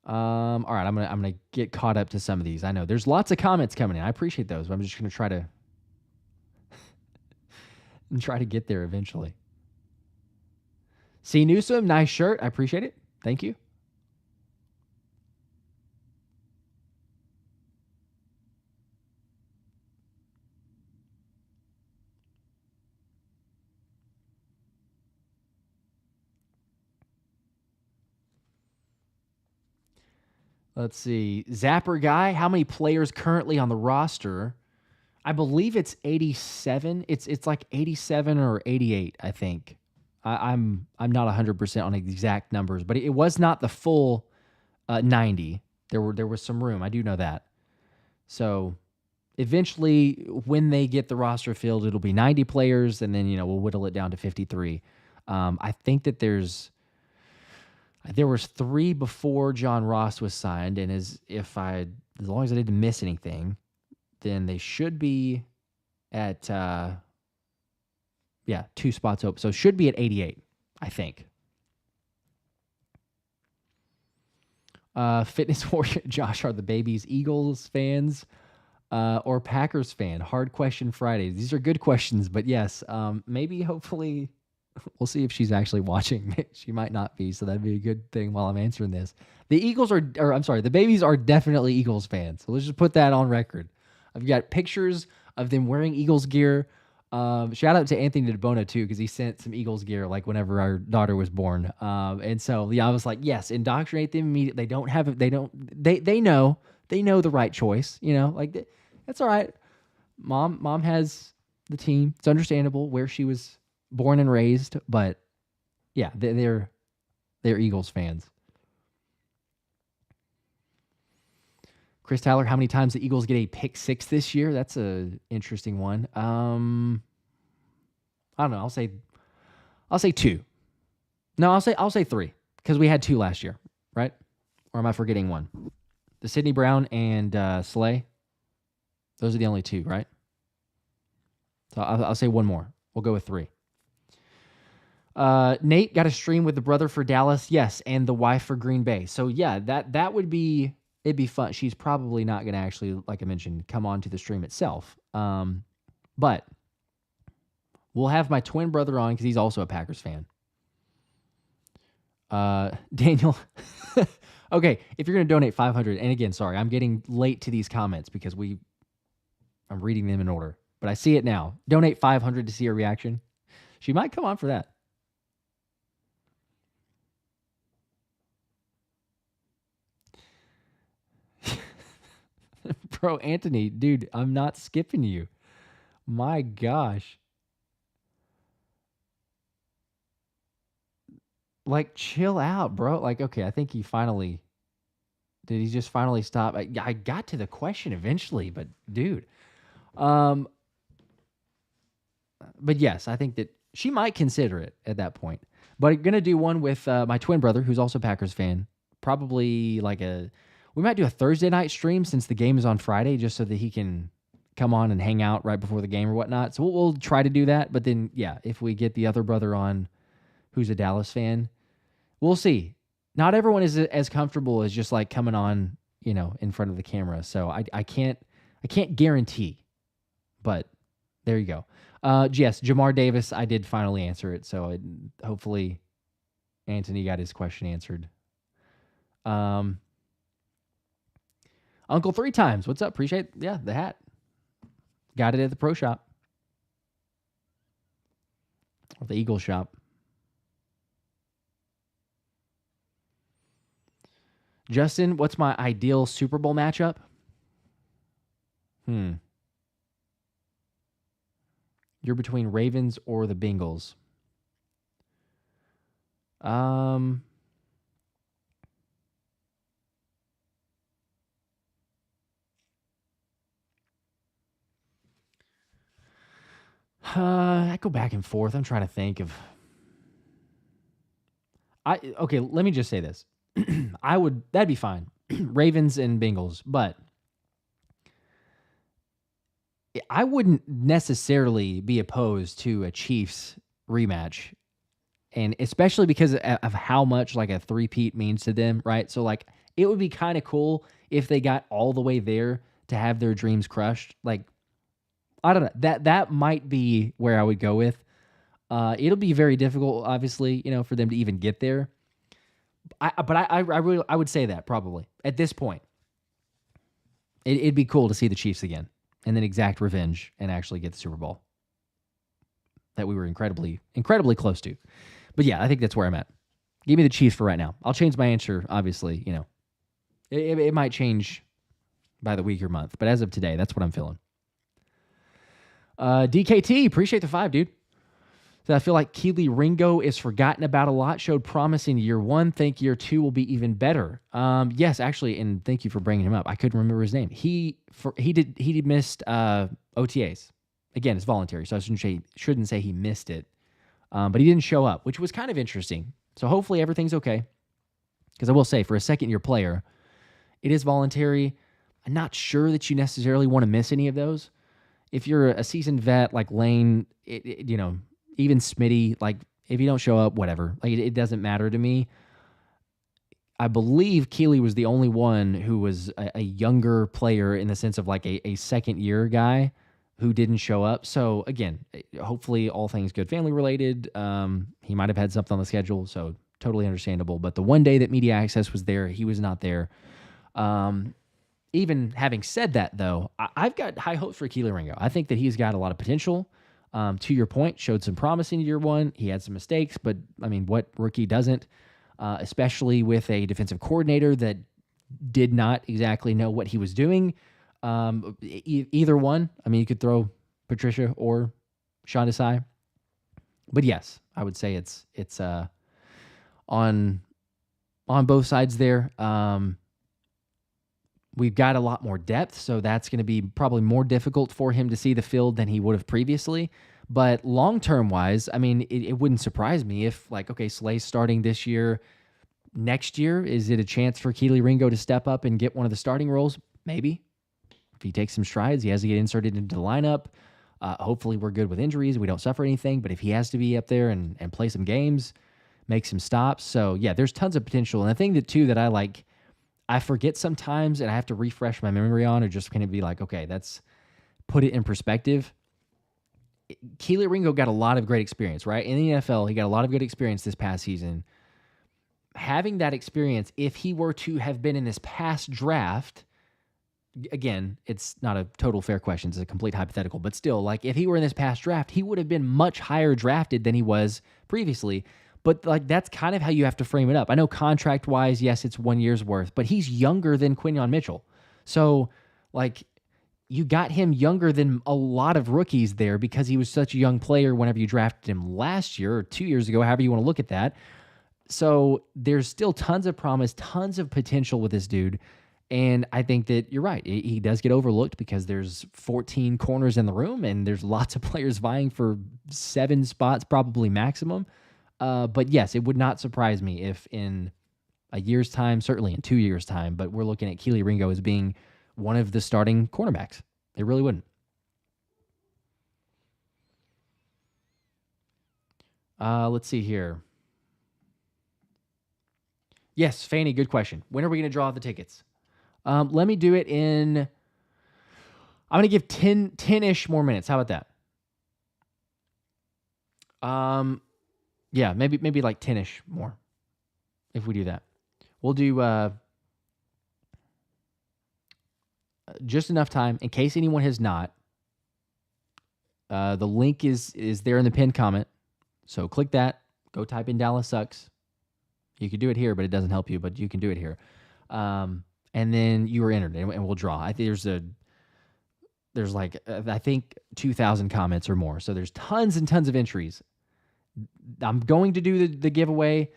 All right, I'm gonna get caught up to some of these. I know there's lots of comments coming in. I appreciate those, but I'm just gonna try to get there eventually. C. Newsom, nice shirt. I appreciate it. Thank you. Let's see. Zapper guy, how many players currently on the roster? I believe it's 87. It's like 87 or 88, I think. I'm not 100% on exact numbers, but it was not the full 90. There was some room. I do know that. So eventually, when they get the roster filled, it'll be 90 players, and then we'll whittle it down to 53. I think that there was 3 before John Ross was signed, and as long as I didn't miss anything, then they should be at 2 spots open. So should be at 88, I think. Fitness Warrior Josh, are the babies Eagles fans or Packers fan? Hard question Friday. These are good questions, but yes, maybe hopefully we'll see if she's actually watching. She might not be, so that'd be a good thing while I'm answering this. The babies are definitely Eagles fans. So let's just put that on record. I've got pictures of them wearing Eagles gear. Shout out to Anthony DeBona too, because he sent some Eagles gear like whenever our daughter was born. And so I was like, yes, indoctrinate them immediately. They know the right choice. That's all right. Mom has the team. It's understandable where she was born and raised, but yeah, they're Eagles fans. Chris Tyler, how many times the Eagles get a pick 6 this year? That's an interesting one. I don't know. I'll say 2. No, I'll say 3 because we had 2 last year, right? Or am I forgetting one? The Sidney Brown and Slay. Those are the only 2, right? So I'll say 1 more. We'll go with 3. Nate got a stream with the brother for Dallas, yes, and the wife for Green Bay. So yeah, that would be. It'd be fun. She's probably not going to actually, like I mentioned, come on to the stream itself. But we'll have my twin brother on because he's also a Packers fan. Daniel. Okay, if you're going to donate 500, and again, sorry, I'm getting late to these comments because I'm reading them in order. But I see it now. Donate 500 to see her reaction. She might come on for that. Bro, Anthony, dude, I'm not skipping you. My gosh. Like, chill out, bro. Like, okay, I think did he just finally stop? I got to the question eventually, but dude. But yes, I think that she might consider it at that point. But I'm going to do one with my twin brother, who's also a Packers fan. Probably we might do a Thursday night stream since the game is on Friday, just so that he can come on and hang out right before the game or whatnot. So we'll try to do that. But then, yeah, if we get the other brother on who's a Dallas fan, we'll see. Not everyone is as comfortable as just like coming on, in front of the camera. So I can't guarantee, but there you go. Yes, Jamar Davis, I did finally answer it. So hopefully Anthony got his question answered. Uncle 3 times. What's up? Appreciate the hat. Got it at the pro shop. Or the Eagle shop. Justin, what's my ideal Super Bowl matchup? You're between Ravens or the Bengals. I go back and forth. I'm trying to think of. Okay, let me just say this. That'd be fine. Ravens and Bengals, but I wouldn't necessarily be opposed to a Chiefs rematch. And especially because of how much like a three-peat means to them, right? So like it would be kind of cool if they got all the way there to have their dreams crushed. Like, I don't know. That might be where I would go with. It'll be very difficult, obviously, for them to even get there. I would say that probably at this point, it'd be cool to see the Chiefs again and then exact revenge and actually get the Super Bowl that we were incredibly close to. But yeah, I think that's where I'm at. Give me the Chiefs for right now. I'll change my answer. Obviously, it might change by the week or month, but as of today, that's what I'm feeling. DKT, appreciate the 5, dude. So I feel like Kelee Ringo is forgotten about a lot. Showed promise in year 1. Think year 2 will be even better. Yes, actually, and thank you for bringing him up. I couldn't remember his name. He missed OTAs. Again, it's voluntary, so I shouldn't say he missed it. But he didn't show up, which was kind of interesting. So hopefully everything's okay. Because I will say, for a second-year player, it is voluntary. I'm not sure that you necessarily want to miss any of those. If you're a seasoned vet like Lane, even Smitty, like if you don't show up, whatever. Like it doesn't matter to me. I believe Kelee was the only one who was a younger player in the sense of like a second-year guy who didn't show up. So again, hopefully all things good family related. He might have had something on the schedule, so totally understandable. But the one day that media access was there, he was not there. Even having said that, though, I've got high hopes for Kelee Ringo. I think that he's got a lot of potential. To your point, showed some promise in year 1. He had some mistakes, but I mean, what rookie doesn't? Especially with a defensive coordinator that did not exactly know what he was doing. Either one. I mean, you could throw Patricia or Sean Desai. But yes, I would say it's on both sides there. We've got a lot more depth, so that's going to be probably more difficult for him to see the field than he would have previously. But long-term wise, I mean, it wouldn't surprise me if, like, okay, Slay's starting this year. Next year, is it a chance for Kelee Ringo to step up and get one of the starting roles? Maybe. If he takes some strides, he has to get inserted into the lineup. Hopefully we're good with injuries. We don't suffer anything. But if he has to be up there and play some games, make some stops. So, yeah, there's tons of potential. And the thing that I like, I forget sometimes and I have to refresh my memory on or just kind of be like, okay, that's put it in perspective. Kelee Ringo got a lot of great experience, right? In the NFL, he got a lot of good experience this past season. Having that experience, if he were to have been in this past draft, again, it's not a total fair question. It's a complete hypothetical. But still, like if he were in this past draft, he would have been much higher drafted than he was previously. But like that's kind of how you have to frame it up. I know contract-wise, yes, it's 1 year's worth, but he's younger than Quinyon Mitchell. So like you got him younger than a lot of rookies there because he was such a young player whenever you drafted him last year or 2 years ago, however you want to look at that. So there's still tons of promise, tons of potential with this dude. And I think that you're right. He does get overlooked because there's 14 corners in the room and there's lots of players vying for 7 spots, probably maximum. But yes, it would not surprise me if in a year's time, certainly in 2 years' time, but we're looking at Kelee Ringo as being one of the starting cornerbacks. It really wouldn't. Let's see here. Yes, Fanny, good question. When are we going to draw the tickets? Let me do it in, I'm going to give 10-ish more minutes. How about that? Yeah, maybe like 10-ish more if we do that. We'll do just enough time in case anyone has not. The link is there in the pinned comment. So click that. Go type in Dallas Sucks. You can do it here, but it doesn't help you, but you can do it here. And then you are entered, and we'll draw. I think there's like, I think 2,000 comments or more. So there's tons and tons of entries. I'm going to do the giveaway.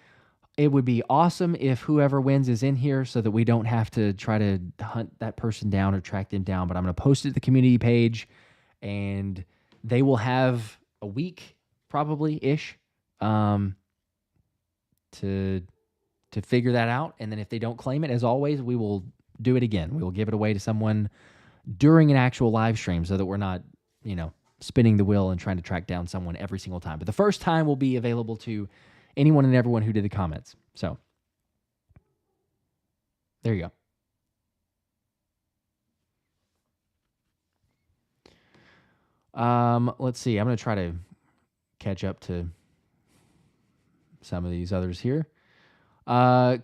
It would be awesome if whoever wins is in here so that we don't have to try to hunt that person down or track them down. But I'm going to post it to the community page, and they will have a week probably-ish to figure that out. And then if they don't claim it, as always, we will do it again. We will give it away to someone during an actual live stream so that we're not, spinning the wheel and trying to track down someone every single time. But the first time will be available to anyone and everyone who did the comments. So there you go. Let's see. I'm going to try to catch up to some of these others here.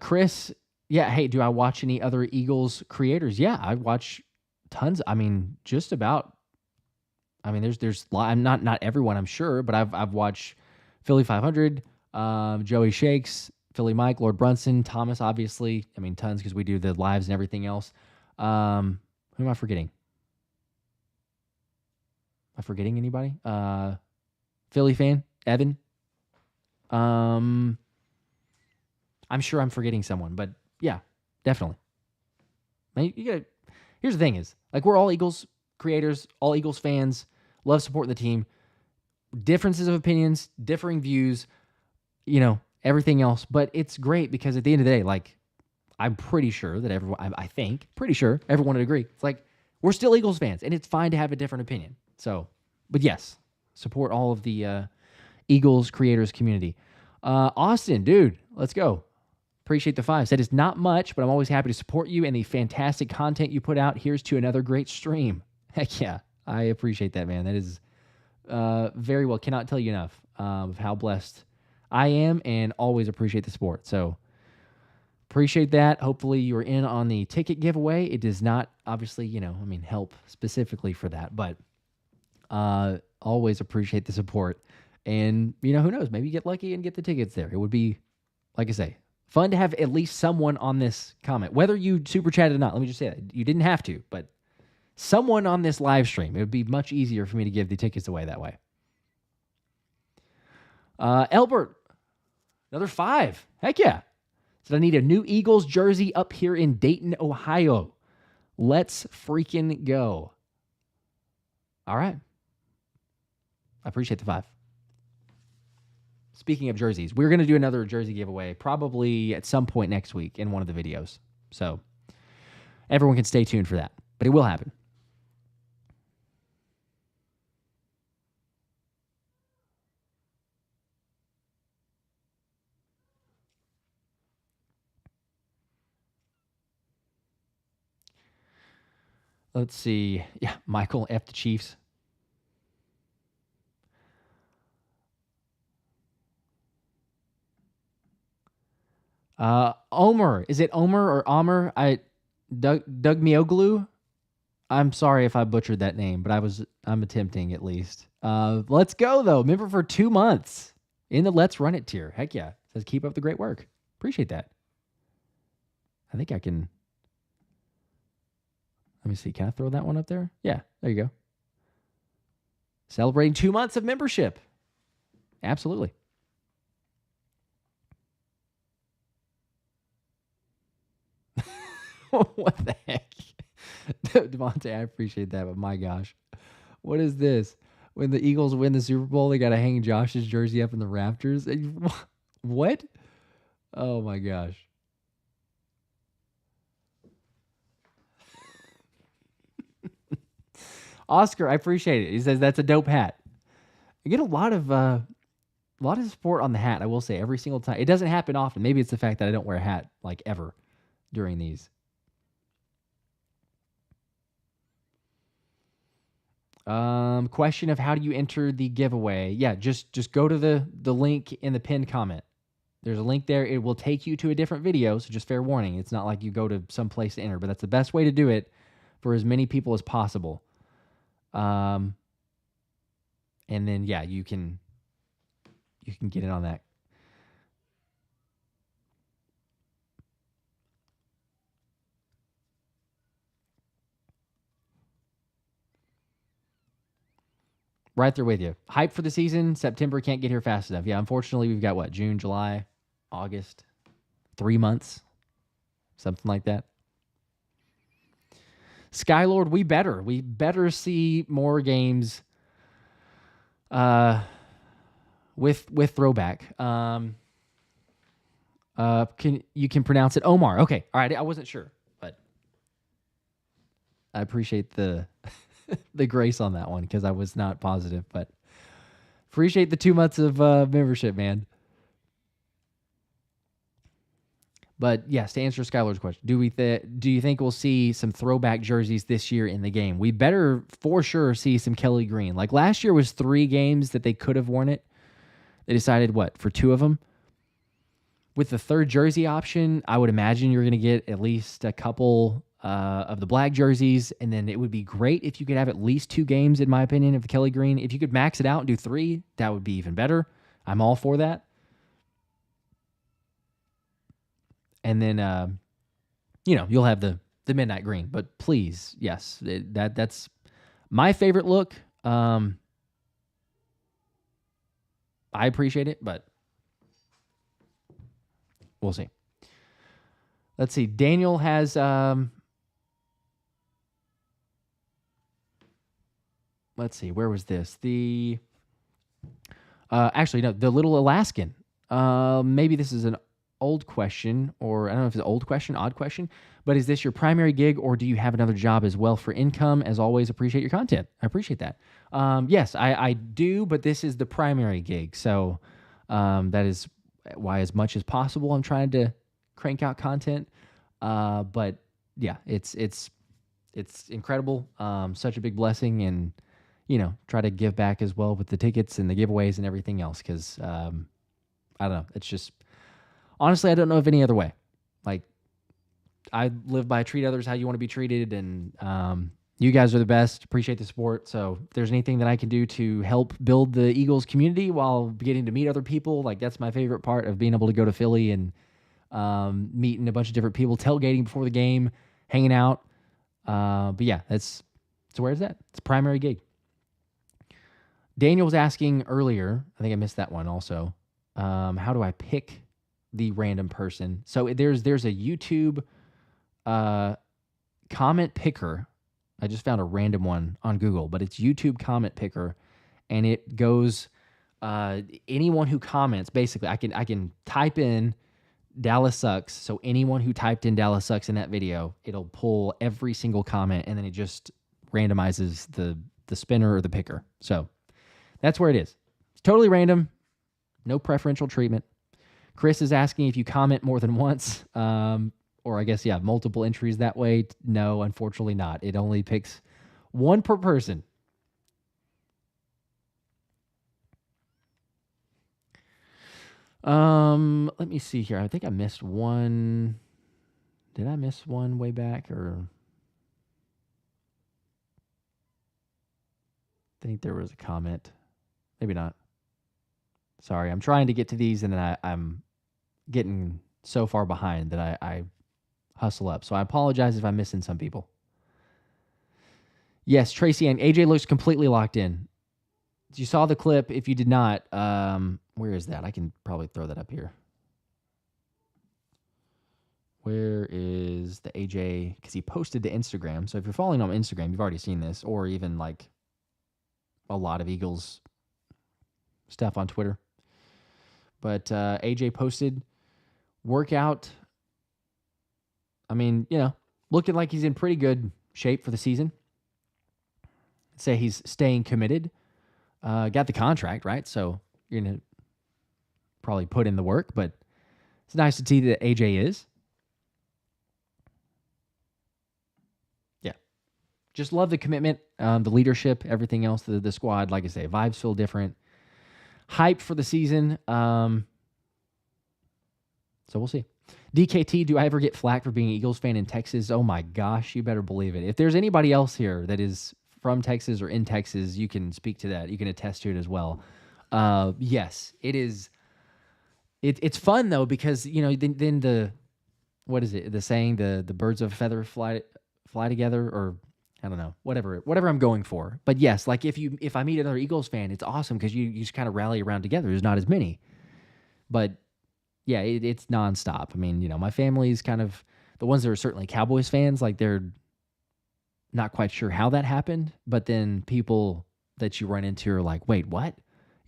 Chris, yeah, hey, do I watch any other Eagles creators? Yeah, I watch tons. I mean, just about. I mean, there's not everyone, I'm sure, but I've watched Philly 500, Joey Shakes, Philly Mike, Lord Brunson, Thomas, obviously. I mean, tons because we do the lives and everything else. Who am I forgetting? Am I forgetting anybody? Philly fan, Evan. I'm sure I'm forgetting someone, but yeah, definitely. Here's the thing is, like, we're all Eagles creators, all Eagles fans, love supporting the team, differences of opinions, differing views, everything else. But it's great because at the end of the day, like, I'm pretty sure that everyone, pretty sure everyone would agree. It's like, we're still Eagles fans, and it's fine to have a different opinion. So, but yes, support all of the Eagles creators community. Austin, dude, let's go. Appreciate the 5. Said it's not much, but I'm always happy to support you and the fantastic content you put out. Here's to another great stream. Heck yeah, I appreciate that, man. That is very well. Cannot tell you enough of how blessed I am, and always appreciate the support. So appreciate that. Hopefully you are in on the ticket giveaway. It does not, obviously, help specifically for that, but always appreciate the support. And, who knows? Maybe you get lucky and get the tickets there. It would be, like I say, fun to have at least someone on this comment. Whether you super chatted or not, let me just say that. You didn't have to, but someone on this live stream. It would be much easier for me to give the tickets away that way. Elbert, another 5. Heck yeah. Said I need a new Eagles jersey up here in Dayton, Ohio. Let's freaking go. All right. I appreciate the 5. Speaking of jerseys, we're going to do another jersey giveaway probably at some point next week in one of the videos. So everyone can stay tuned for that, but it will happen. Let's see. Yeah, Michael, F the Chiefs. Omer. Is it Omer or Omer? Doug Mioglu? I'm sorry if I butchered that name, but I'm attempting at least. Let's go, though. Member for 2 months in the Let's Run It tier. Heck yeah. Says keep up the great work. Appreciate that. I think I can. Let me see. Can I throw that one up there? Yeah, there you go. Celebrating 2 months of membership. Absolutely. What the heck? Devontae, I appreciate that, but my gosh. What is this? When the Eagles win the Super Bowl, they got to hang Josh's jersey up in the rafters? What? Oh, my gosh. Oscar, I appreciate it. He says that's a dope hat. I get a lot of A lot of support on the hat, I will say, every single time. It doesn't happen often. Maybe it's the fact that I don't wear a hat, like, ever during these. Question of how do you enter the giveaway? Yeah, just go to the link in the pinned comment. There's a link there. It will take you to a different video, so just fair warning. It's not like you go to some place to enter, but that's the best way to do it for as many people as possible. And then, yeah, you can get in on that. Right there with you. Hype for the season. September can't get here fast enough. Yeah, unfortunately, we've got what? June, July, August. 3 months. Something like that. Skylord, we better see more games with throwback. You can pronounce it Omar. Okay. All right. I wasn't sure, but I appreciate the the grace on that one because I was not positive, but appreciate the 2 months of membership, man. But yes, to answer Skylar's question, do you think we'll see some throwback jerseys this year in the game? We better for sure see some Kelee Green. Like last year was 3 games that they could have worn it. They decided for 2 of them. With the third jersey option, I would imagine you're going to get at least a couple of the black jerseys, and then it would be great if you could have at least 2 games, in my opinion, of the Kelee Green. If you could max it out and do 3, that would be even better. I'm all for that. And then, you'll have the midnight green. But please, yes, that's my favorite look. I appreciate it, but we'll see. Let's see. Daniel has... let's see. Where was this? The... actually, no, the little Alaskan. Maybe this is an old question, or I don't know if it's an old question, odd question, but is this your primary gig, or do you have another job as well for income? As always, appreciate your content. I appreciate that. Yes, I do, but this is the primary gig. So that is why, as much as possible, I'm trying to crank out content. But yeah, it's incredible. Such a big blessing, and try to give back as well with the tickets and the giveaways and everything else. Because I don't know, it's just honestly, I don't know of any other way. Like, I live by treat others how you want to be treated, and you guys are the best. Appreciate the support. So if there's anything that I can do to help build the Eagles community while getting to meet other people, like that's my favorite part of being able to go to Philly and meeting a bunch of different people, tailgating before the game, hanging out. But yeah, so where's that? It's a primary gig. Daniel was asking earlier, I think I missed that one also. How do I pick the random person? So there's a YouTube comment picker. I just found a random one on Google, but it's YouTube comment picker, and it goes anyone who comments. Basically, I can type in Dallas sucks. So anyone who typed in Dallas sucks in that video, it'll pull every single comment, and then it just randomizes the spinner or the picker. So that's where it is. It's totally random, no preferential treatment. Chris is asking if you comment more than once, or I guess, yeah, multiple entries that way. No, unfortunately not. It only picks one per person. Let me see here. I think I missed one. Did I miss one way back, or? I think there was a comment. Maybe not. Sorry, I'm trying to get to these, and then I'm getting so far behind that I hustle up. So I apologize if I'm missing some people. Yes, Tracy and AJ looks completely locked in. You saw the clip. If you did not, where is that? I can probably throw that up here. Where is the AJ? Because he posted to Instagram. So if you're following on Instagram, you've already seen this, or even like a lot of Eagles stuff on Twitter. But AJ posted workout. I mean, looking like he's in pretty good shape for the season. Say he's staying committed. Got the contract, right? So you're going to probably put in the work, but it's nice to see that AJ is. Yeah. Just love the commitment, the leadership, everything else, the squad. Like I say, vibes feel different. Hype for the season. So we'll see. DKT, do I ever get flack for being an Eagles fan in Texas? Oh my gosh, you better believe it. If there's anybody else here that is from Texas or in Texas, you can speak to that. You can attest to it as well. Yes, it is. It's fun though, because then the, what is it? The saying, the birds of a feather fly together, or I don't know, whatever I'm going for. But yes, like if I meet another Eagles fan, it's awesome because you just kind of rally around together. There's not as many, but yeah, it's nonstop. I mean, my family's kind of the ones that are certainly Cowboys fans. Like they're not quite sure how that happened, but then people that you run into are like, wait, what?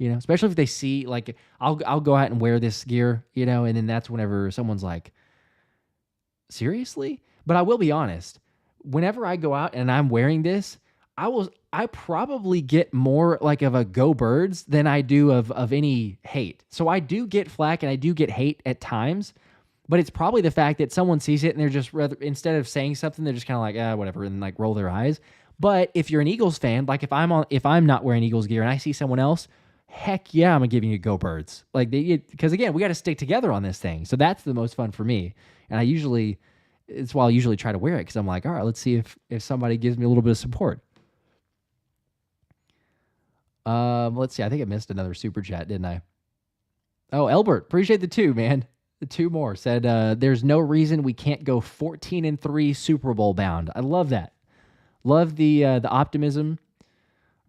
Especially if they see, like, I'll go out and wear this gear, and then that's whenever someone's like, seriously? But I will be honest, whenever I go out and I'm wearing this, I probably get more like of a go birds than I do of any hate. So I do get flack and I do get hate at times, but it's probably the fact that someone sees it and they're just instead of saying something, they're just kind of like, whatever, and like roll their eyes. But if you're an Eagles fan, like if I'm not wearing Eagles gear and I see someone else, heck yeah, I'm giving you go birds. Like because again, we got to stick together on this thing. So that's the most fun for me. And it's why I usually try to wear it, because I'm like, all right, let's see if somebody gives me a little bit of support. Let's see. I think I missed another super chat, didn't I? Oh, Elbert, appreciate the 2, man. The 2 more said, there's no reason we can't go 14-3 Super Bowl bound. I love that. Love the optimism.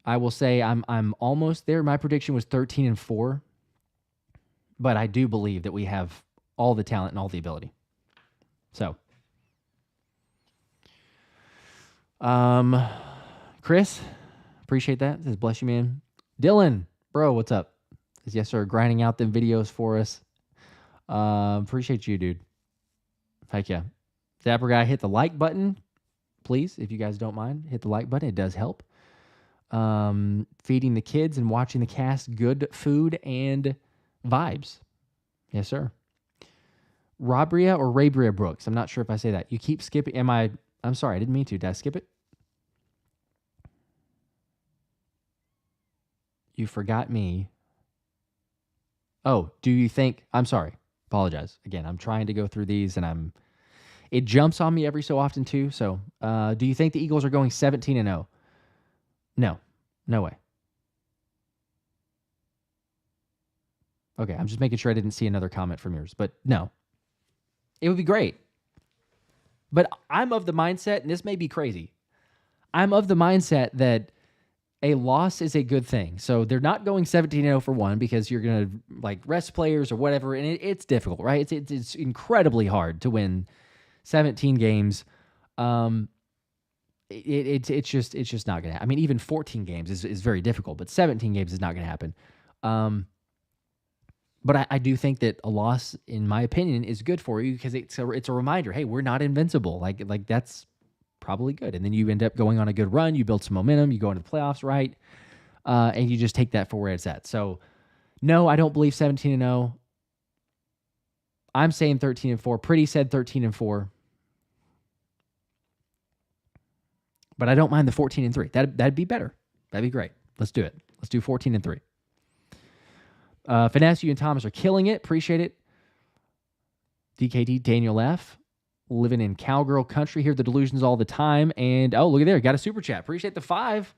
I will say I'm almost there. My prediction was 13-4, but I do believe that we have all the talent and all the ability. So, Chris, appreciate that. Says, bless you, man. Dylan, bro, what's up? Says, yes, sir. Grinding out them videos for us. Appreciate you, dude. Heck yeah. Dapper guy, hit the like button, please, if you guys don't mind. Hit the like button. It does help. Feeding the kids and watching the cast, good food and vibes. Yes, sir. Rabria or Rabria Brooks. I'm not sure if I say that. You keep skipping. I'm sorry, I didn't mean to. Did I skip it? You forgot me. Oh, do you think... I'm sorry. Apologize. Again, I'm trying to go through these, and it jumps on me every so often, too. So, do you think the Eagles are going 17-0? No. No way. Okay, I'm just making sure I didn't see another comment from yours. But no. It would be great. But I'm of the mindset, and this may be crazy, I'm of the mindset that a loss is a good thing. So they're not going 17-0 for one, because you're going to like rest players or whatever, and it's difficult, right? It's incredibly hard to win 17 games. It's just not going to happen. I mean, even 14 games is very difficult, but 17 games is not going to happen. But I do think that a loss, in my opinion, is good for you, because it's a reminder, hey, we're not invincible. Like that's probably good. And then you end up going on a good run. You build some momentum. You go into the playoffs, right? And you just take that for where it's at. So, no, I don't believe 17-0. I'm saying 13-4. Pretty said 13-4. But I don't mind the 14-3. That'd be better. That'd be great. Let's do it. Let's do 14-3. Finesse, you and Thomas are killing it. Appreciate it. DKD, Daniel F. Living in cowgirl country. Hear the delusions all the time. And, oh, look at there. Got a super chat. Appreciate the 5.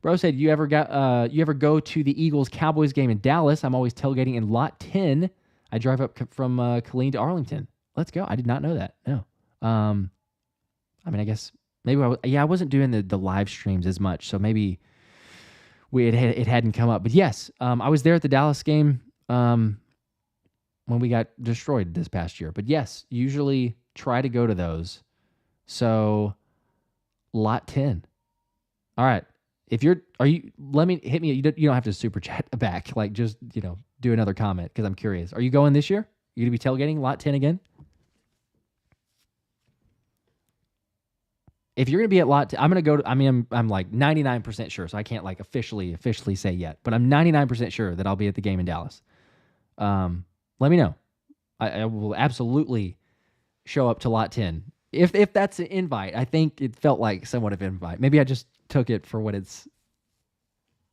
Bro said, you ever go to the Eagles-Cowboys game in Dallas? I'm always tailgating in Lot 10. I drive up from Killeen to Arlington. Let's go. I did not know that. No. I mean, I guess maybe I wasn't doing the live streams as much, so maybe it hadn't come up. But yes, I was there at the Dallas game when we got destroyed this past year. But yes, usually try to go to those. So Lot 10. All right. Hit me. You don't have to super chat back. Like, just, do another comment, because I'm curious. Are you going this year? You going to be tailgating Lot 10 again? If you're going to be at Lot 10, I'm going to go to, I'm like 99% sure, so I can't like officially say yet, but I'm 99% sure that I'll be at the game in Dallas. let me know. I will absolutely show up to lot 10. If that's an invite, I think it felt like somewhat of an invite. Maybe I just took it for what it's.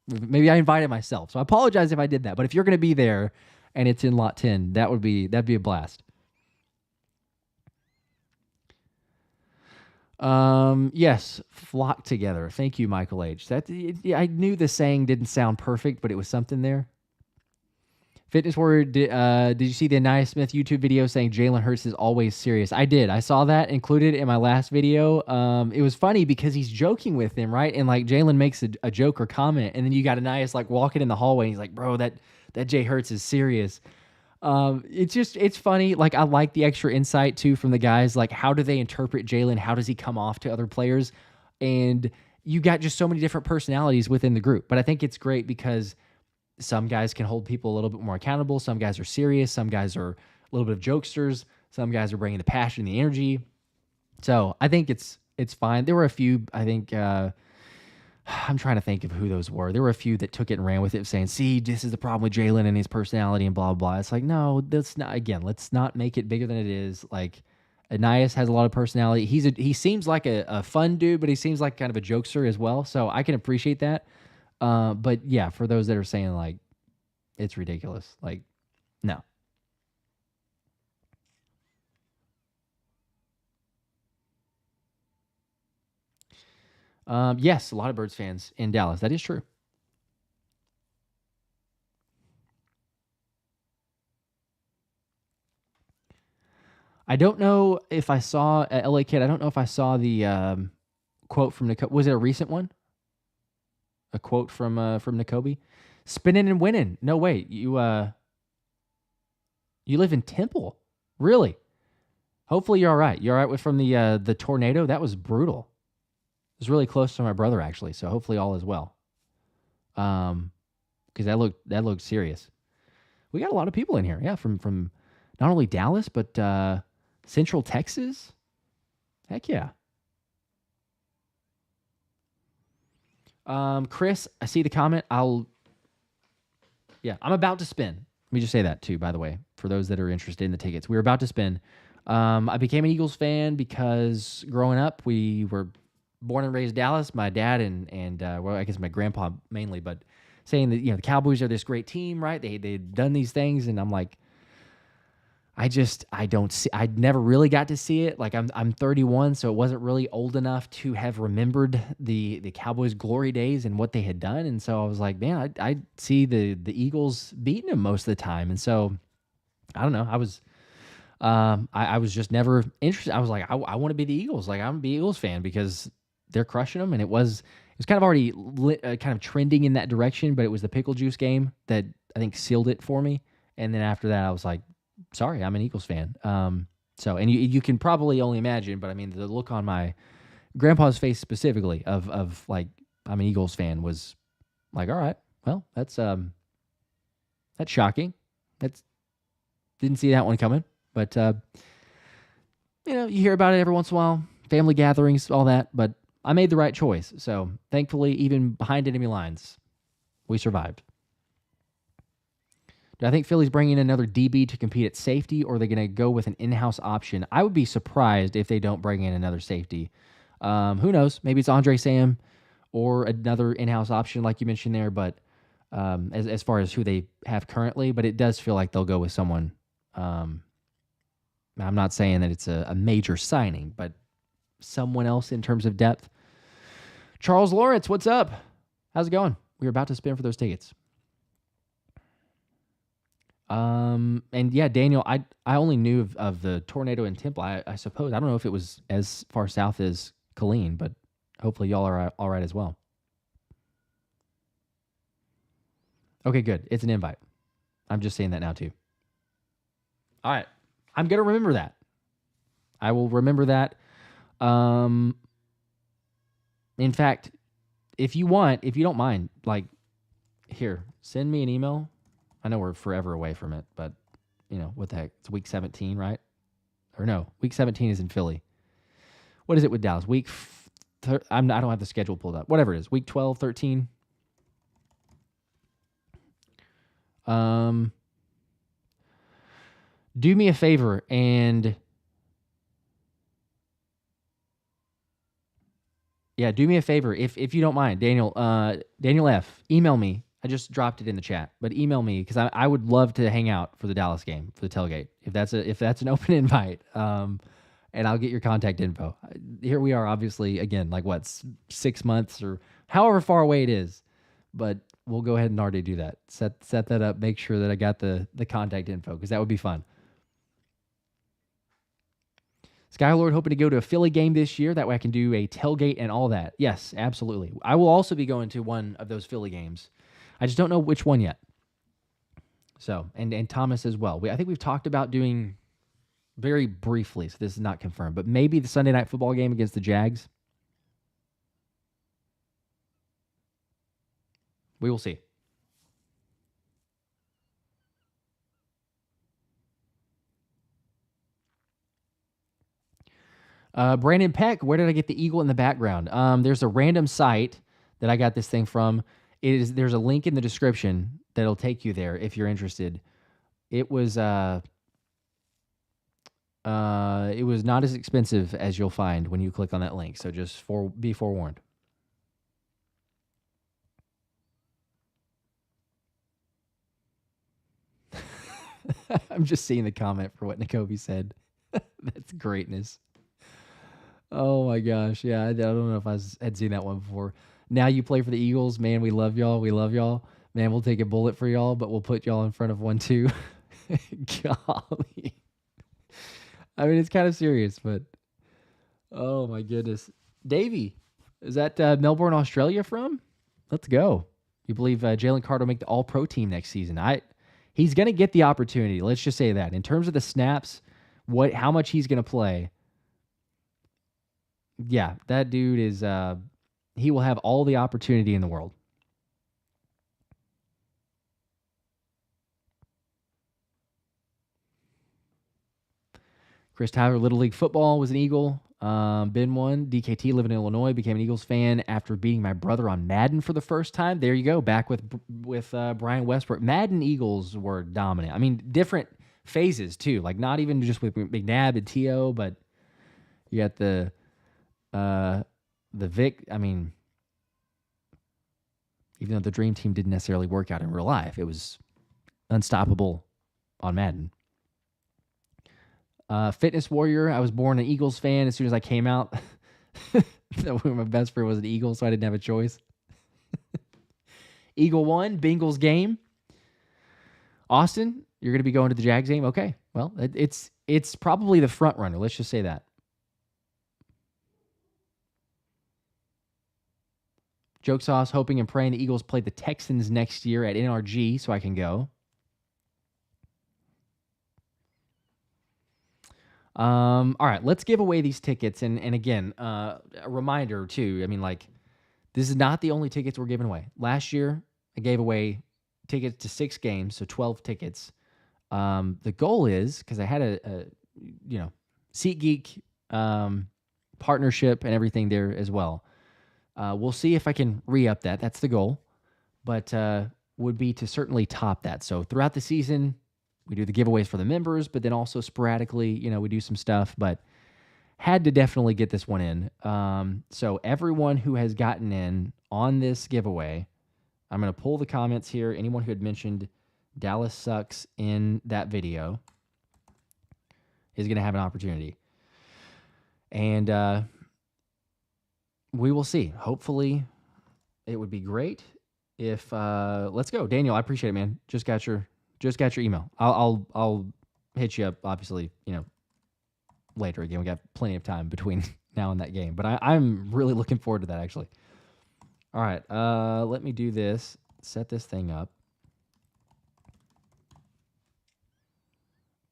Maybe I invited myself. So I apologize if I did that. But if you're going to be there and it's in lot 10, that'd be a blast. Yes, flock together. Thank you, Michael H. I knew the saying didn't sound perfect, but it was something there. Fitness Warrior, did you see the Ainias Smith YouTube video saying Jalen Hurts is always serious? I did. I saw that included in my last video. It was funny because he's joking with him, right? And like Jalen makes a joke or comment, and then you got Ainias like walking in the hallway, and he's like, "Bro, that Jay Hurts is serious." It's funny. Like I like the extra insight too from the guys. Like how do they interpret Jalen? How does he come off to other players? And you got just so many different personalities within the group. But I think it's great because some guys can hold people a little bit more accountable. Some guys are serious. Some guys are a little bit of jokesters. Some guys are bringing the passion and the energy. So I think it's fine. There were a few, I think, I'm trying to think of who those were. There were a few that took it and ran with it, saying, see, this is the problem with Jalen and his personality and blah, blah. It's like, no, that's not, again, let's not make it bigger than it is. Like, Ainias has a lot of personality. He seems like a fun dude, but he seems like kind of a jokester as well. So I can appreciate that. But yeah, for those that are saying like, it's ridiculous. Like, no. Yes, a lot of Birds fans in Dallas. That is true. I don't know if I saw LA Kid. I don't know if I saw the quote from Nico. Was it a recent one? A quote from Nicobe? Spinning and winning. No way. You live in Temple, really? Hopefully you're all right. You're all right from the tornado. That was brutal. It was really close to my brother actually. So hopefully all is well. Because that looked serious. We got a lot of people in here. Yeah, from not only Dallas but Central Texas. Heck yeah. Chris, I see the comment. I'm about to spin. Let me just say that too, by the way, for those that are interested in the tickets. We're about to spin. I became an Eagles fan because growing up, we were born and raised Dallas. My dad and well, I guess my grandpa mainly, but saying that, the Cowboys are this great team, right? They'd done these things, and I'm like, I never really got to see it. Like I'm 31, so it wasn't really old enough to have remembered the Cowboys' glory days and what they had done. And so I was like, man, I see the Eagles beating them most of the time. And so I don't know. I was just never interested. I was like, I want to be the Eagles. Like I'm a Eagles fan because they're crushing them. And it was kind of already kind of trending in that direction, but it was the pickle juice game that I think sealed it for me. And then after that, I was like, sorry, I'm an Eagles fan. And you can probably only imagine, but I mean, the look on my grandpa's face specifically of like, I'm an Eagles fan was like, all right, well, that's shocking. Didn't see that one coming, but you hear about it every once in a while, family gatherings, all that, but I made the right choice. So thankfully, even behind enemy lines, we survived. Do I think Philly's bringing another DB to compete at safety, or are they going to go with an in-house option? I would be surprised if they don't bring in another safety. Who knows? Maybe it's Andre Sam or another in-house option like you mentioned there, but as far as who they have currently, but it does feel like they'll go with someone. I'm not saying that it's a major signing, but someone else in terms of depth. Charles Lawrence, what's up? How's it going? We're about to spin for those tickets. And yeah, Daniel, I only knew of the tornado in Temple. I suppose, I don't know if it was as far south as Killeen, but hopefully y'all are all right as well. Okay, good. It's an invite. I'm just saying that now too. All right. I'm going to remember that. I will remember that. In fact, if you don't mind, like, here, send me an email. I know we're forever away from it, but, what the heck? It's week 17, right? Or no, week 17 is in Philly. What is it with Dallas? I don't have the schedule pulled up. Whatever it is, week 12, 13. Do me a favor and do me a favor if you don't mind, Daniel. Daniel F. Email me. I just dropped it in the chat, but email me because I would love to hang out for the Dallas game for the tailgate if that's an open invite. And I'll get your contact info. Here we are, obviously, again, like what 6 months or however far away it is, but we'll go ahead and already do that. Set that up. Make sure that I got the contact info because that would be fun. Skylord hoping to go to a Philly game this year. That way I can do a tailgate and all that. Yes, absolutely. I will also be going to one of those Philly games. I just don't know which one yet. So, and Thomas as well. I think we've talked about doing very briefly, so this is not confirmed, but maybe the Sunday night football game against the Jags. We will see. Brandon Peck, where did I get the eagle in the background? There's a random site that I got this thing from. There's a link in the description that'll take you there if you're interested. It was not as expensive as you'll find when you click on that link. So just be forewarned. I'm just seeing the comment for what Nakobe said. That's greatness. Oh my gosh. Yeah, I don't know if I had seen that one before. Now you play for the Eagles. Man, we love y'all. We love y'all. Man, we'll take a bullet for y'all, but we'll put y'all in front of 1-2. Golly. I mean, it's kind of serious, but oh my goodness. Davey, is that Melbourne, Australia from? Let's go. You believe Jalen Carter will make the All-Pro team next season? He's going to get the opportunity. Let's just say that. In terms of the snaps, how much he's going to play, yeah, that dude is he will have all the opportunity in the world. Chris Tyler, Little League Football, was an Eagle. Been one. DKT, living in Illinois, became an Eagles fan after beating my brother on Madden for the first time. There you go, back with Brian Westbrook. Madden Eagles were dominant. I mean, different phases too. Like not even just with McNabb and T.O., but you got the Vic. I mean, even though the Dream Team didn't necessarily work out in real life, it was unstoppable on Madden. Fitness Warrior, I was born an Eagles fan as soon as I came out. My best friend was an Eagle, so I didn't have a choice. Eagle won, Bengals game. Austin, you're going to be going to the Jags game? Okay, well, it's probably the front runner. Let's just say that. Joke Sauce, hoping and praying the Eagles play the Texans next year at NRG so I can go. All right, let's give away these tickets. And again, a reminder too. I mean, like, this is not the only tickets we're giving away. Last year, I gave away tickets to 6 games, so 12 tickets. The goal is, because I had a SeatGeek partnership and everything there as well. We'll see if I can re-up that. That's the goal. But would be to certainly top that. So throughout the season, we do the giveaways for the members, but then also sporadically, we do some stuff, but had to definitely get this one in. So everyone who has gotten in on this giveaway, I'm going to pull the comments here. Anyone who had mentioned Dallas sucks in that video is going to have an opportunity. And we will see. Hopefully it would be great if, let's go. Daniel, I appreciate it, man. Just got your email. I'll hit you up, obviously, later. Again, we got plenty of time between now and that game. But I'm really looking forward to that, actually. All right, let me do this. Set this thing up.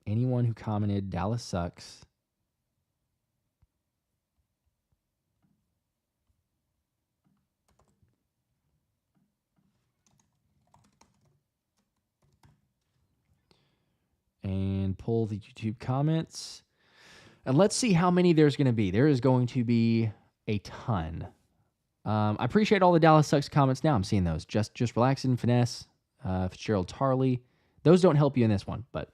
Anyone who commented Dallas sucks. And pull the YouTube comments. And let's see how many there's going to be. There is going to be a ton. I appreciate all the Dallas Sucks comments now. I'm seeing those. Just relaxing, finesse, Fitzgerald Tarley. Those don't help you in this one, but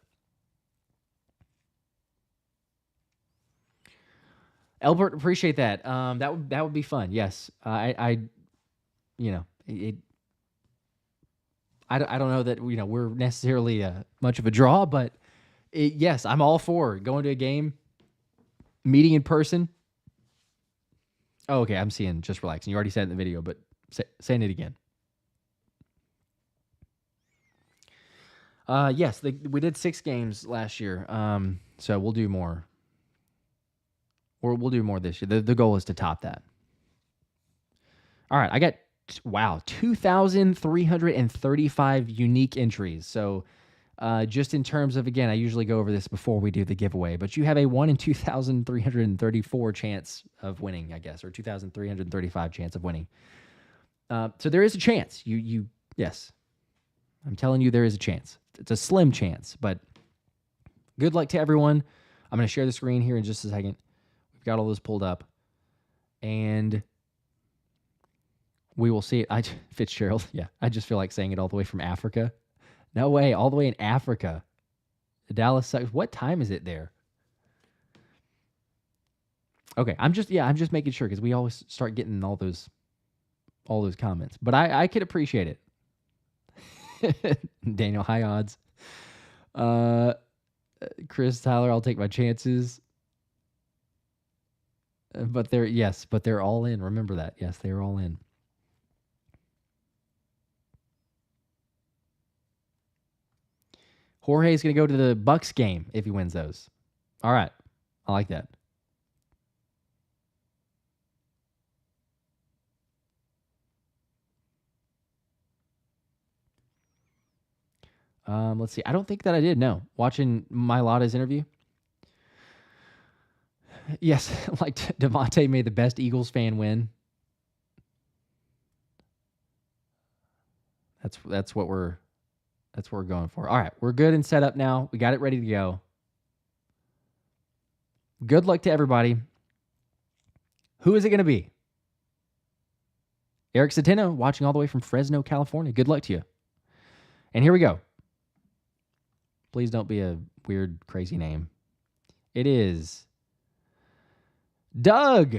Albert, appreciate that. That would be fun. Yes, you know, I don't know that we're necessarily much of a draw, but yes, I'm all for going to a game, meeting in person. Oh, okay, I'm seeing just relaxing. You already said it in the video, but saying it again. Yes, we did 6 games last year. So we'll do more. Or we'll do more this year. The goal is to top that. All right, I got 2,335 unique entries. So just in terms of, again, I usually go over this before we do the giveaway, but you have a 1 in 2,334 chance of winning, I guess, or 2,335 chance of winning. So there is a chance. Yes, I'm telling you, there is a chance. It's a slim chance, but good luck to everyone. I'm going to share the screen here in just a second. We've got all those pulled up, and we will see it. Fitzgerald, yeah, I just feel like saying it all the way from Africa. No way, all the way in Africa. Dallas sucks. What time is it there? Okay, I'm just making sure because we always start getting all those comments. But I could appreciate it. Daniel, high odds. Chris, Tyler, I'll take my chances. But they're all in. Remember that. Yes, they're all in. Jorge's going to go to the Bucks game if he wins those. All right. I like that. Let's see. I don't think that I did. No. Watching Mailata's interview. Yes, like Devontae made the best Eagles fan win. That's what we're going for. All right, we're good and set up now. We got it ready to go. Good luck to everybody. Who is it going to be? Eric Centeno, watching all the way from Fresno, California. Good luck to you. And here we go. Please don't be a weird, crazy name. It is Doug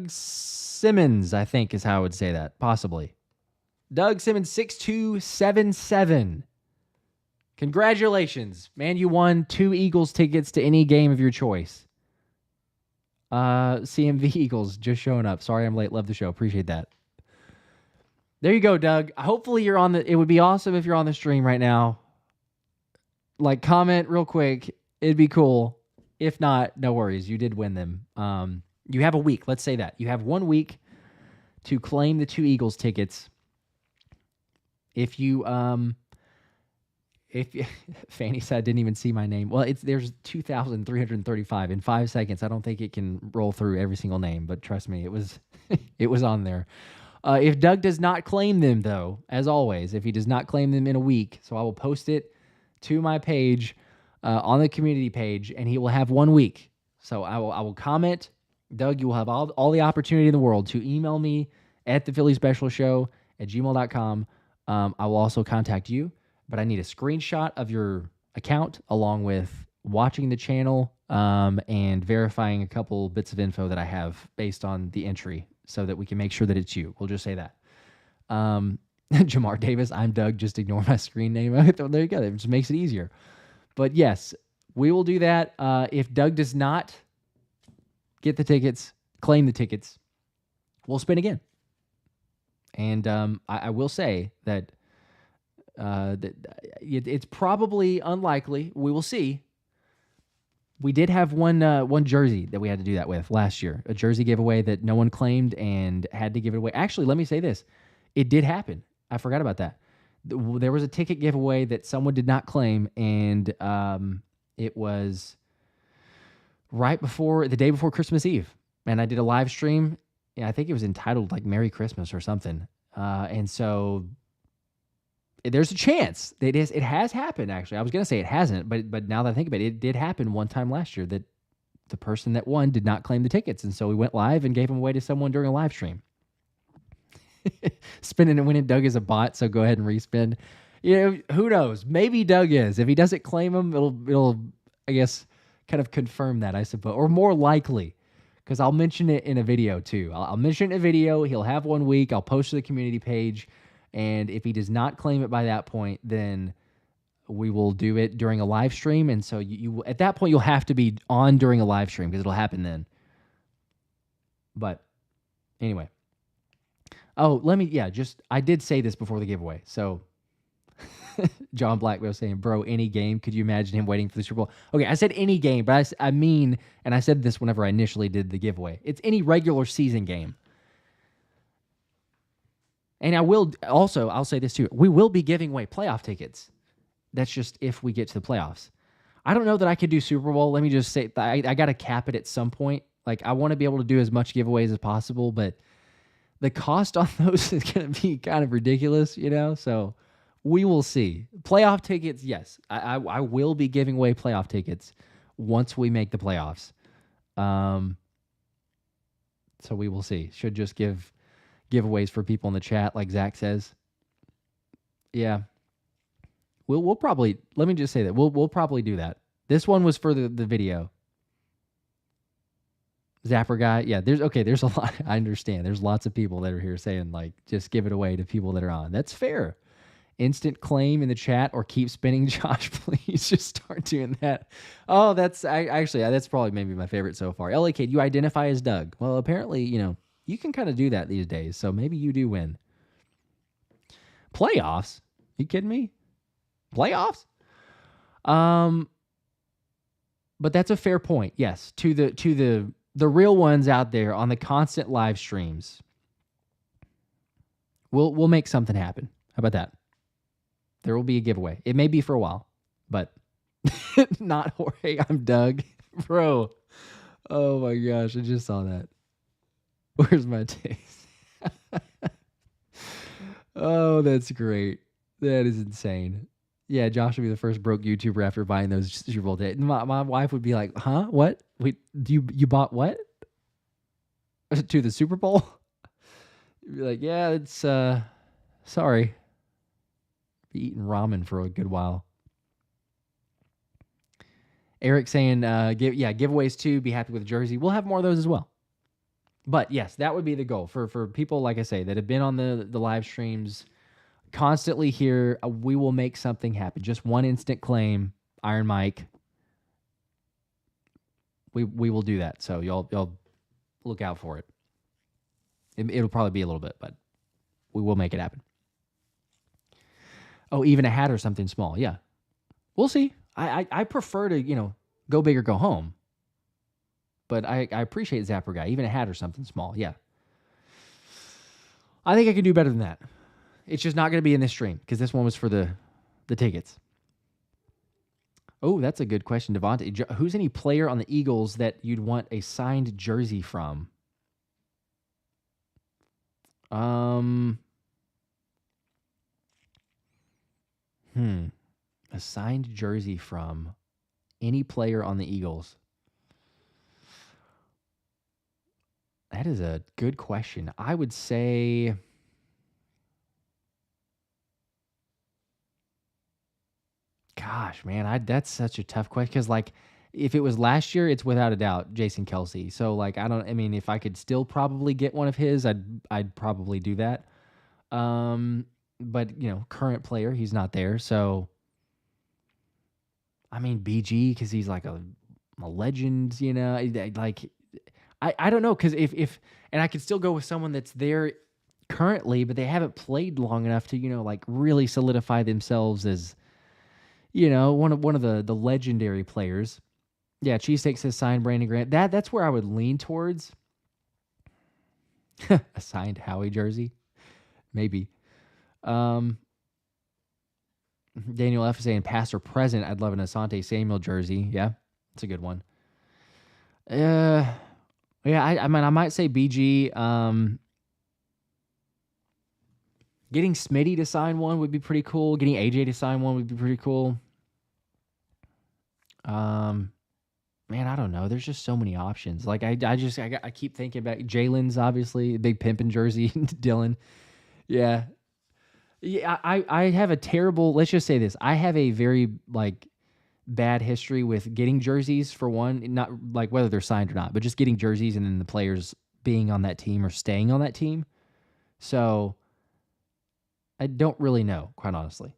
Simmons, I think is how I would say that, possibly. Doug Simmons, 6277. Congratulations, man! You won 2 Eagles tickets to any game of your choice. CMV Eagles just showing up. Sorry I'm late. Love the show. Appreciate that. There you go, Doug. Hopefully you're on the. It would be awesome if you're on the stream right now. Like, comment real quick. It'd be cool. If not, no worries. You did win them. You have a week. Let's say that. You have 1 week to claim the 2 Eagles tickets. If you Fanny said, didn't even see my name. Well, there's 2,335 in 5 seconds. I don't think it can roll through every single name, but trust me, it was it was on there. If Doug does not claim them, though, as always, if he does not claim them in a week, so I will post it to my page on the community page, and he will have 1 week. So I will comment. Doug, you will have all the opportunity in the world to email me at thephillyspecialshow@gmail.com. I will also contact you, but I need a screenshot of your account along with watching the channel and verifying a couple bits of info that I have based on the entry so that we can make sure that it's you. We'll just say that. Jamar Davis, I'm Doug. Just ignore my screen name. There you go. It just makes it easier. But yes, we will do that. If Doug does not get the tickets, claim the tickets, we'll spin again. And I will say that it's probably unlikely. We will see. We did have one jersey that we had to do that with last year. A jersey giveaway that no one claimed and had to give it away. Actually, let me say this. It did happen. I forgot about that. There was a ticket giveaway that someone did not claim, and it was the day before Christmas Eve. And I did a live stream. Yeah, I think it was entitled like Merry Christmas or something. And so there's a chance that it has happened, actually. I was going to say it hasn't, but now that I think about it, it did happen one time last year that the person that won did not claim the tickets. And so we went live and gave them away to someone during a live stream. Spinning and winning. Doug is a bot, so go ahead and respin. Who knows? Maybe Doug is. If he doesn't claim them, it'll I guess, kind of confirm that, I suppose. Or more likely because I'll mention it in a video too. I'll mention it in a video. He'll have 1 week. I'll post to the community page. And if he does not claim it by that point, then we will do it during a live stream. And so you at that point, you'll have to be on during a live stream because it'll happen then. But anyway. Oh, I did say this before the giveaway. So John Blackwell saying, bro, any game. Could you imagine him waiting for the Super Bowl? Okay, I said any game, but I mean, and I said this whenever I initially did the giveaway. It's any regular season game. And I'll say this too. We will be giving away playoff tickets. That's just if we get to the playoffs. I don't know that I could do Super Bowl. Let me just say, I got to cap it at some point. Like, I want to be able to do as much giveaways as possible, but the cost on those is going to be kind of ridiculous, So we will see. Playoff tickets, yes. I will be giving away playoff tickets once we make the playoffs. So we will see. Should just give giveaways for people in the chat, like Zack says. Yeah. We'll probably, let me just say that. We'll probably do that. This one was for the video. Zapper guy, yeah, there's a lot. I understand. There's lots of people that are here saying, like, just give it away to people that are on. That's fair. Instant claim in the chat or keep spinning, Josh, please just start doing that. Oh, that's probably maybe my favorite so far. LA Kid, you identify as Doug. Well, apparently, you can kind of do that these days, so maybe you do win. Playoffs? You kidding me? Playoffs? But that's a fair point. Yes, to the real ones out there on the constant live streams. We'll make something happen. How about that? There will be a giveaway. It may be for a while, but not Jorge. I'm Doug. Bro. Oh my gosh, I just saw that. Where's my taste? Oh, that's great. That is insane. Yeah, Josh would be the first broke YouTuber after buying those Super Bowl tickets. My wife would be like, huh? What? Wait, you bought what? To the Super Bowl? You'd be like, yeah, it's, sorry. Be eating ramen for a good while. Eric saying, giveaways too. Be happy with the jersey. We'll have more of those as well. But yes, that would be the goal for people, like I say, that have been on the live streams constantly here. We will make something happen. Just one instant claim, Iron Mike. We will do that. So y'all look out for it. It'll probably be a little bit, but we will make it happen. Oh, even a hat or something small. Yeah. We'll see. I prefer to, go big or go home. But I appreciate Zapper Guy. Even a hat or something small. Yeah. I think I can do better than that. It's just not going to be in this stream because this one was for the tickets. Oh, that's a good question, Devontae. Who's any player on the Eagles that you'd want a signed jersey from? A signed jersey from any player on the Eagles. That is a good question. I would say, gosh, man, that's such a tough question because, like, if it was last year, it's without a doubt Jason Kelce. So, like, if I could still probably get one of his, I'd probably do that. But current player, he's not there. So, BG because he's like a legend. Like, I don't know because if and I could still go with someone that's there currently, but they haven't played long enough to like really solidify themselves as one of the legendary players. Yeah, Cheesesteak says signed Brandon Grant. That's where I would lean towards. A signed Howie jersey, maybe. Daniel F is saying past or present. I'd love an Asante Samuel jersey. Yeah, that's a good one. Yeah, I might say BG. Getting Smitty to sign one would be pretty cool. Getting AJ to sign one would be pretty cool. Man, I don't know. There's just so many options. Like I keep thinking about Jalen's obviously a big pimpin' jersey. Dylan, yeah. I have a terrible. Let's just say this. I have a very bad history with getting jerseys for one, not like whether they're signed or not, but just getting jerseys and then the players being on that team or staying on that team. So I don't really know, quite honestly.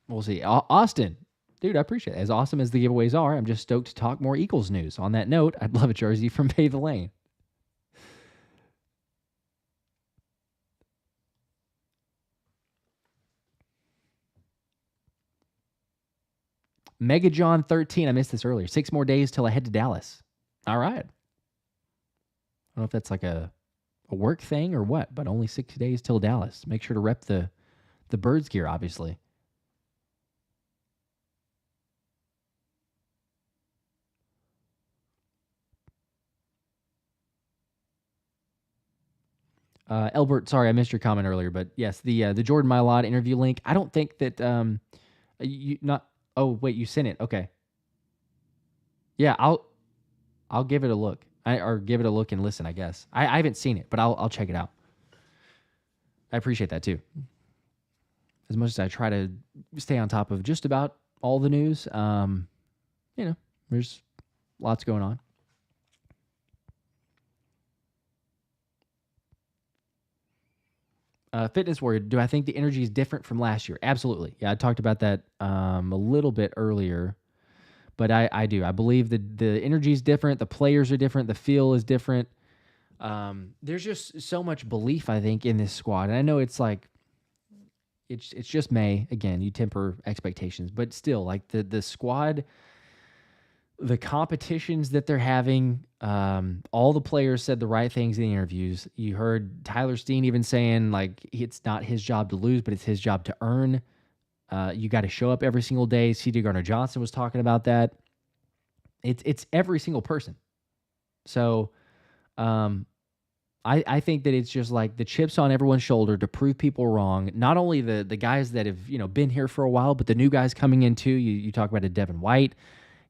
We'll see. Austin, dude, I appreciate it. As awesome as the giveaways are, I'm just stoked to talk more Eagles news. On that note, I'd love a jersey from Pay the Lane. Mega John 13. I missed this earlier. 6 more days till I head to Dallas. All right. I don't know if that's like a work thing or what, but only 6 days till Dallas. Make sure to rep the Birds gear, obviously. Elbert, sorry, I missed your comment earlier, but yes, the Jordan Mailata interview link. I don't think that you not. Oh wait, you sent it. Okay. Yeah, I'll give it a look. Or give it a look and listen. I guess I haven't seen it, but I'll check it out. I appreciate that too. As much as I try to stay on top of just about all the news, there's lots going on. Fitness Warrior, do I think the energy is different from last year? Absolutely. Yeah, I talked about that a little bit earlier, but I do. I believe that the energy is different, the players are different, the feel is different. There's just so much belief, I think, in this squad. And I know it's like, it's just May. Again, you temper expectations, but still, like the squad, the competitions that they're having, all the players said the right things in the interviews. You heard Tyler Steen even saying, like, it's not his job to lose, but it's his job to earn. You got to show up every single day. C.J. Gardner-Johnson was talking about that. It's every single person. So I think that it's just like the chips on everyone's shoulder to prove people wrong. Not only the guys that have been here for a while, but the new guys coming in too. You talk about a Devin White.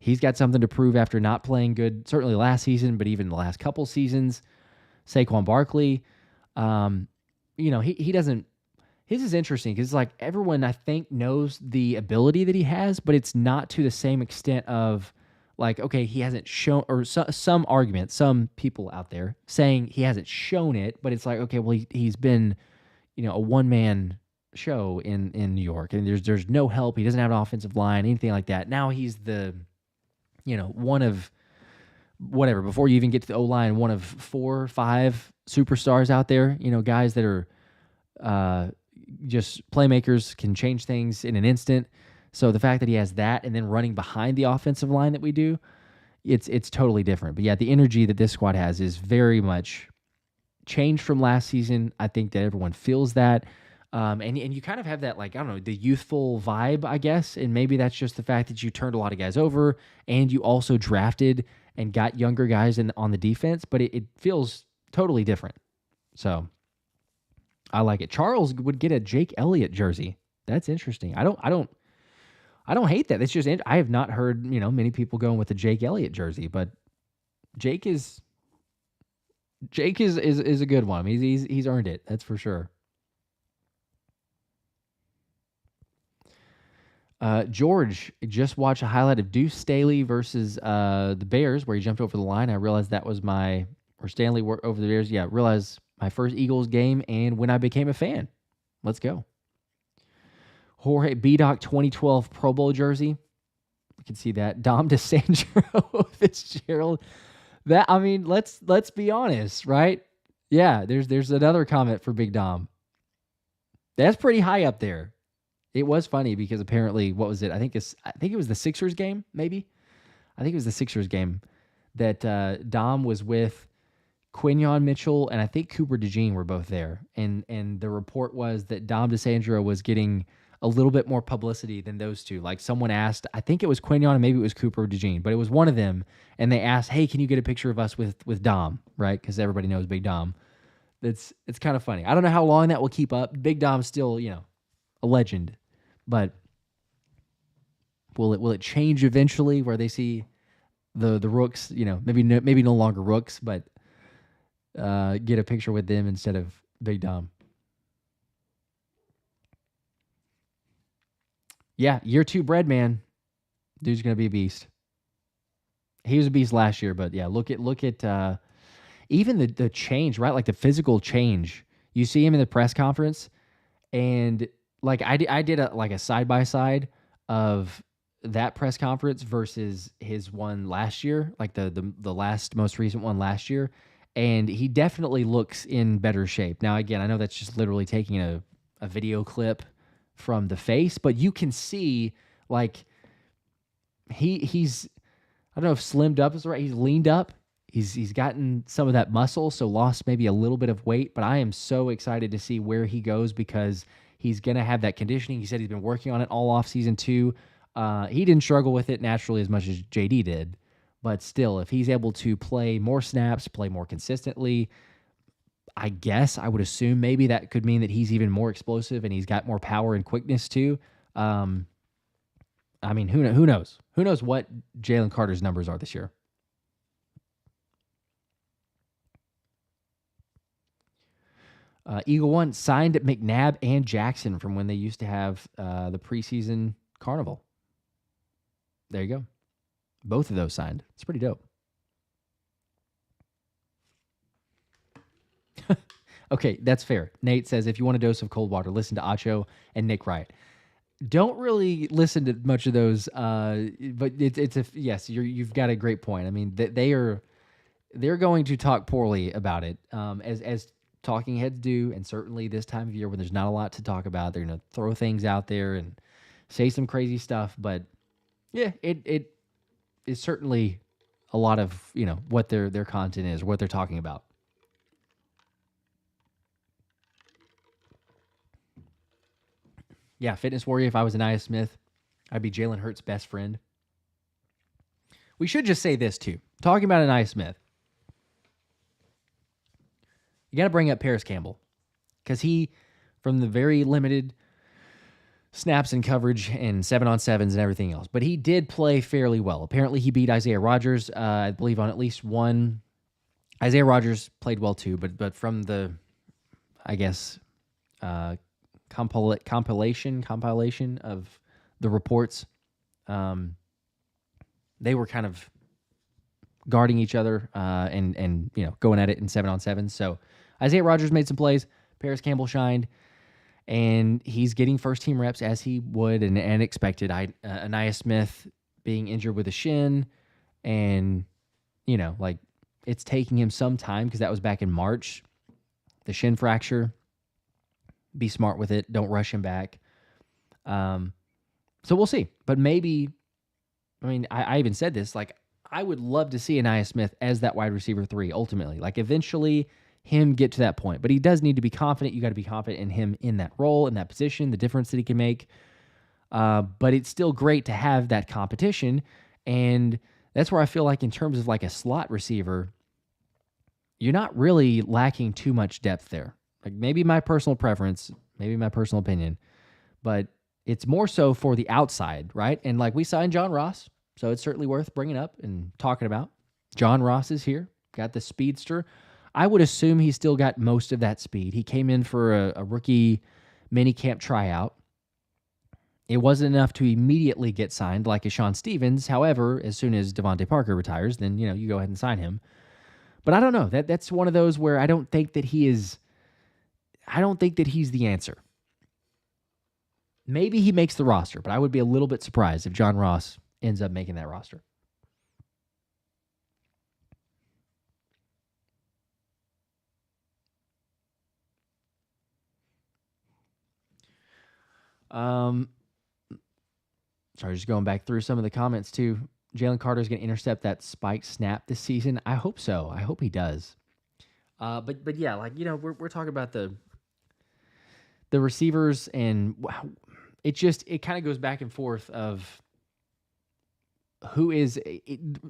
He's got something to prove after not playing good, certainly last season, but even the last couple seasons. Saquon Barkley, he doesn't. His is interesting because like everyone I think knows the ability that he has, but it's not to the same extent of like, okay, he hasn't shown, or some argument, some people out there saying he hasn't shown it, but it's like, okay, well, he's been, a one-man show in New York, and there's no help. He doesn't have an offensive line, anything like that. Now he's the one of whatever, before you even get to the O-line, one of 4 or 5 superstars out there, guys that are just playmakers, can change things in an instant. So the fact that he has that and then running behind the offensive line that we do, it's totally different. But yeah, the energy that this squad has is very much changed from last season. I think that everyone feels that. And you kind of have that, like, I don't know, the youthful vibe, I guess. And maybe that's just the fact that you turned a lot of guys over and you also drafted and got younger guys on the defense, but it feels totally different. So I like it. Charles would get a Jake Elliott jersey. That's interesting. I don't hate that. It's just, I have not heard, many people going with a Jake Elliott jersey, but Jake is a good one. He's earned it. That's for sure. George just watched a highlight of Deuce Staley versus the Bears where he jumped over the line. I realized that was Stanley over the Bears. Yeah, realized my first Eagles game and when I became a fan. Let's go. Jorge B-Doc 2012 Pro Bowl jersey. You can see that. Dom DeSandro Fitzgerald. Let's be honest, right? Yeah, there's another comment for Big Dom. That's pretty high up there. It was funny because apparently, what was it? I think it was the Sixers game, maybe. I think it was the Sixers game that Dom was with Quinyon Mitchell and I think Cooper Dejean were both there. And the report was that Dom DeSandro was getting a little bit more publicity than those two. Like someone asked, I think it was Quinyon and maybe it was Cooper Dejean, but it was one of them. And they asked, hey, can you get a picture of us with Dom, right? Because everybody knows Big Dom. It's kind of funny. I don't know how long that will keep up. Big Dom's still, a legend. But will it change eventually where they see the Rooks, maybe no longer Rooks, but get a picture with them instead of Big Dom? Yeah, year 2 bread man. Dude's gonna be a beast. He was a beast last year, but yeah, look at even the change, right? Like the physical change. You see him in the press conference, and like I did a side by side of that press conference versus his one last year, like the last most recent one last year, and he definitely looks in better shape. Now again, I know that's just literally taking a video clip from the face, but you can see like he's I don't know if slimmed up is right. He's leaned up. He's gotten some of that muscle, so lost maybe a little bit of weight. But I am so excited to see where he goes because he's gonna have that conditioning. He said he's been working on it all off season 2. He didn't struggle with it naturally as much as JD did, but still, if he's able to play more snaps, play more consistently, I guess I would assume maybe that could mean that he's even more explosive and he's got more power and quickness too. I mean, who knows? Who knows what Jalen Carter's numbers are this year? Eagle One signed McNabb and Jackson from when they used to have the preseason carnival. There you go. Both of those signed. It's pretty dope. Okay, that's fair. Nate says, if you want a dose of cold water, listen to Acho and Nick Wright. Don't really listen to much of those, but yes. You've got a great point. I mean, they're going to talk poorly about it, as talking heads do, and certainly this time of year when there's not a lot to talk about, they're going to throw things out there and say some crazy stuff. But yeah, it is certainly a lot of what their content is, what they're talking about. Yeah, Fitness Warrior, if I was Ainias Smith, I'd be Jalen Hurts' best friend. We should just say this, too. Talking about Ainias Smith, you got to bring up Parris Campbell. Because he, from the very limited snaps and coverage and 7-on-7s and everything else, but he did play fairly well. Apparently, he beat Isaiah Rodgers, I believe, on at least one. Isaiah Rodgers played well, too, but from the, I guess, compilation of the reports, they were kind of guarding each other and going at it in 7-on-7. So Isaiah Rodgers made some plays. Parris Campbell shined, and he's getting first team reps as he would and expected. Ainias Smith being injured with a shin, and it's taking him some time because that was back in March. The shin fracture. Be smart with it. Don't rush him back. So we'll see. But maybe, I mean, I even said this, like, I would love to see Ainias Smith as that wide receiver 3 ultimately. Like, eventually him get to that point. But he does need to be confident. You got to be confident in him in that role, in that position, the difference that he can make. But it's still great to have that competition. And that's where I feel like in terms of like a slot receiver, you're not really lacking too much depth there. Like maybe my personal preference, maybe my personal opinion, but it's more so for the outside, right? And like we signed John Ross, so it's certainly worth bringing up and talking about. John Ross is here, got the speedster. I would assume he's still got most of that speed. He came in for a rookie minicamp tryout. It wasn't enough to immediately get signed like a Sean Stevens. However, as soon as Devontae Parker retires, then you go ahead and sign him. But I don't know. That's one of those where I don't think that he's the answer. Maybe he makes the roster, but I would be a little bit surprised if John Ross ends up making that roster. Sorry, just going back through some of the comments too. Jalen Carter is going to intercept that spike snap this season. I hope so. I hope he does. But yeah, like we're talking about the receivers, and it kind of goes back and forth of who is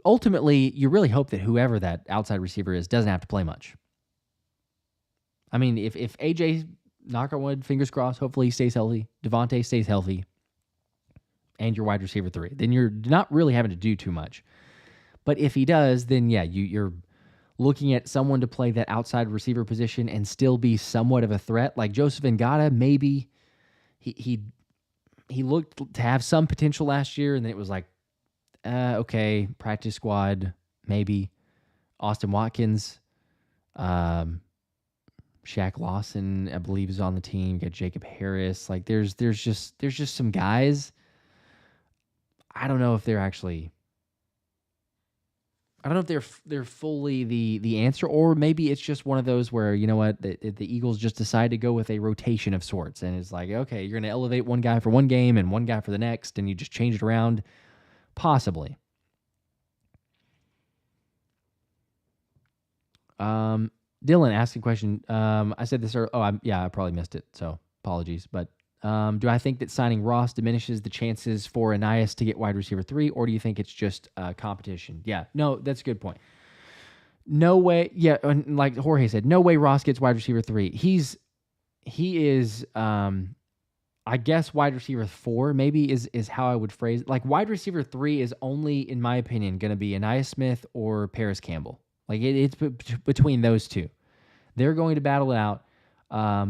ultimately. You really hope that whoever that outside receiver is doesn't have to play much. I mean, if AJ, knock on wood, fingers crossed, hopefully he stays healthy, Devontae stays healthy, and your wide receiver 3, then you're not really having to do too much. But if he does, then yeah, you're looking at someone to play that outside receiver position and still be somewhat of a threat. Like Joseph Ngata, maybe he he looked to have some potential last year, and then it was like, okay, practice squad, maybe. Austin Watkins, Shaq Lawson, I believe, is on the team. You got Jacob Harris. Like there's just some guys. I don't know if they're actually. I don't know if they're fully the answer, or maybe it's just one of those where, you know what, the Eagles just decide to go with a rotation of sorts, and it's like, okay, you're going to elevate one guy for one game and one guy for the next, and you just change it around, possibly. Dylan asked a question. I said this earlier. I probably missed it, so apologies. But do I think that signing Ross diminishes the chances for Ainias to get wide receiver 3, or do you think it's just competition? Yeah, no, that's a good point. No way. Yeah, like Jorge said, no way Ross gets wide receiver 3. He is, I guess wide receiver 4 maybe is how I would phrase it. Like wide receiver 3 is only, in my opinion, going to be Ainias Smith or Parris Campbell. Like it's between those two. They're going to battle it out.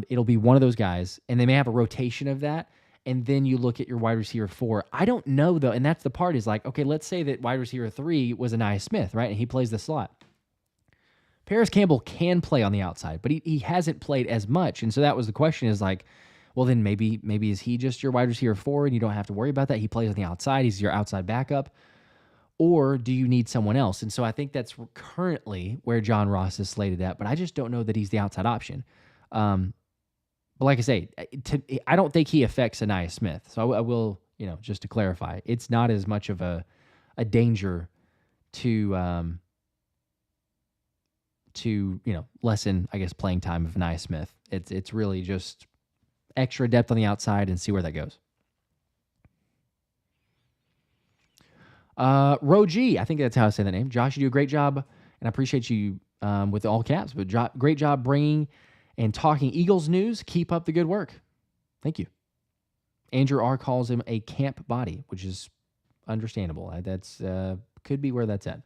It'll be one of those guys, and they may have a rotation of that. And then you look at your wide receiver 4. I don't know, though, and that's the part is like, okay, let's say that wide receiver 3 was Ainias Smith, right? And he plays the slot. Parris Campbell can play on the outside, but he hasn't played as much. And so that was the question is like, well, then maybe is he just your wide receiver 4 and you don't have to worry about that? He plays on the outside. He's your outside backup. Or do you need someone else? And so I think that's currently where John Ross is slated at, but I just don't know that he's the outside option. But like I say, I don't think he affects Ainias Smith. So I will, just to clarify, it's not as much of a danger to lessen, I guess, playing time of Ainias Smith. It's really just extra depth on the outside and see where that goes. Roji, I think that's how I say the name. Josh, you do a great job, and I appreciate you with all caps, but great job bringing and talking Eagles news. Keep up the good work. Thank you. Andrew R. calls him a camp body, which is understandable. That's could be where that's at.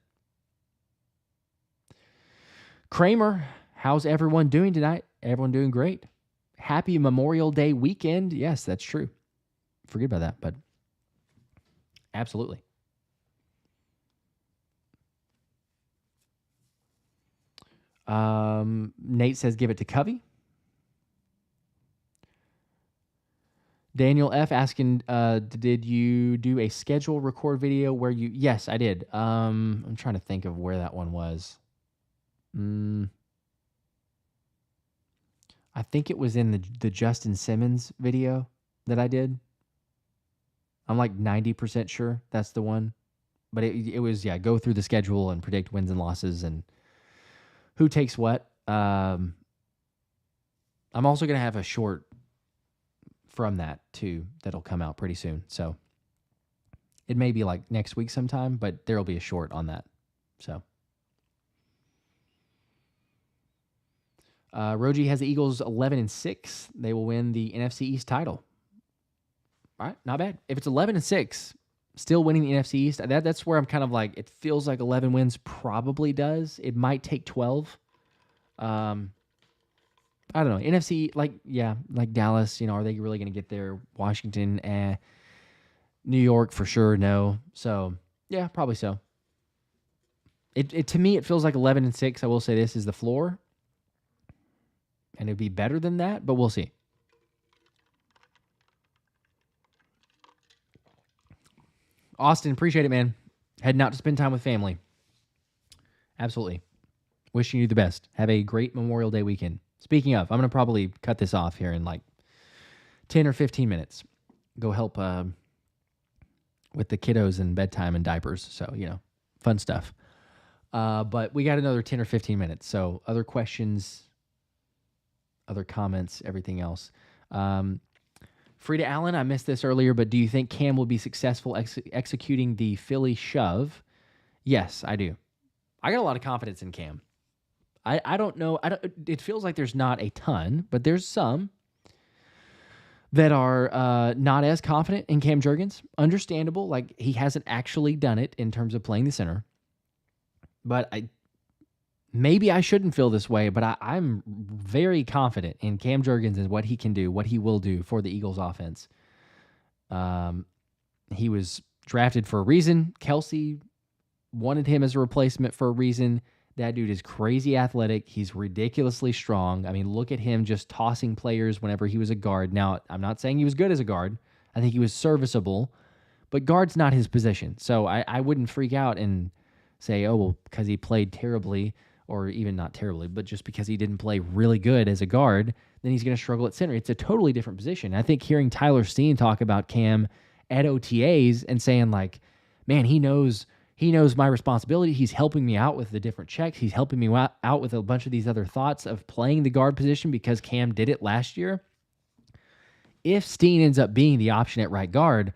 Kramer, how's everyone doing tonight? Everyone doing great. Happy Memorial Day weekend. Yes, that's true. Forget about that, but absolutely. Nate says, give it to Covey. Daniel F. asking, did you do a schedule record video where you... Yes, I did. I'm trying to think of where that one was. I think it was in the Justin Simmons video that I did. I'm like 90% sure that's the one. But it was, go through the schedule and predict wins and losses and who takes what. I'm also going to have a short from that, too, that'll come out pretty soon. So it may be like next week sometime, but there will be a short on that. So Roji has the Eagles 11-6. They will win the NFC East title. All right, not bad. If it's 11-6, still winning the NFC East, that's where I'm kind of like, it feels like 11 wins probably does. It might take 12. I don't know. NFC, like Dallas, are they really going to get there? Washington, New York, for sure, no. So, yeah, probably so. It to me, it feels like 11-6. I will say this is the floor. And it'd be better than that, but we'll see. Austin, appreciate it, man. Heading out to spend time with family. Absolutely. Wishing you the best. Have a great Memorial Day weekend. Speaking of, I'm going to probably cut this off here in like 10 or 15 minutes. Go help with the kiddos and bedtime and diapers. So, fun stuff. But we got another 10 or 15 minutes. So other questions, other comments, everything else. Frida Allen, I missed this earlier, but do you think Cam will be successful executing the Philly shove? Yes, I do. I got a lot of confidence in Cam. I don't know. It feels like there's not a ton, but there's some that are not as confident in Cam Jurgens. Understandable. Like, he hasn't actually done it in terms of playing the center. But maybe I shouldn't feel this way, but I'm very confident in Cam Jurgens and what he can do, what he will do for the Eagles offense. He was drafted for a reason. Kelsey wanted him as a replacement for a reason. That dude is crazy athletic. He's ridiculously strong. I mean, look at him just tossing players whenever he was a guard. Now, I'm not saying he was good as a guard. I think he was serviceable, but guard's not his position. So I wouldn't freak out and say, oh, well, because he played terribly, or even not terribly, but just because he didn't play really good as a guard, then he's going to struggle at center. It's a totally different position. I think hearing Tyler Steen talk about Cam at OTAs and saying like, man, he knows my responsibility. He's helping me out with the different checks. He's helping me out with a bunch of these other thoughts of playing the guard position because Cam did it last year. If Steen ends up being the option at right guard,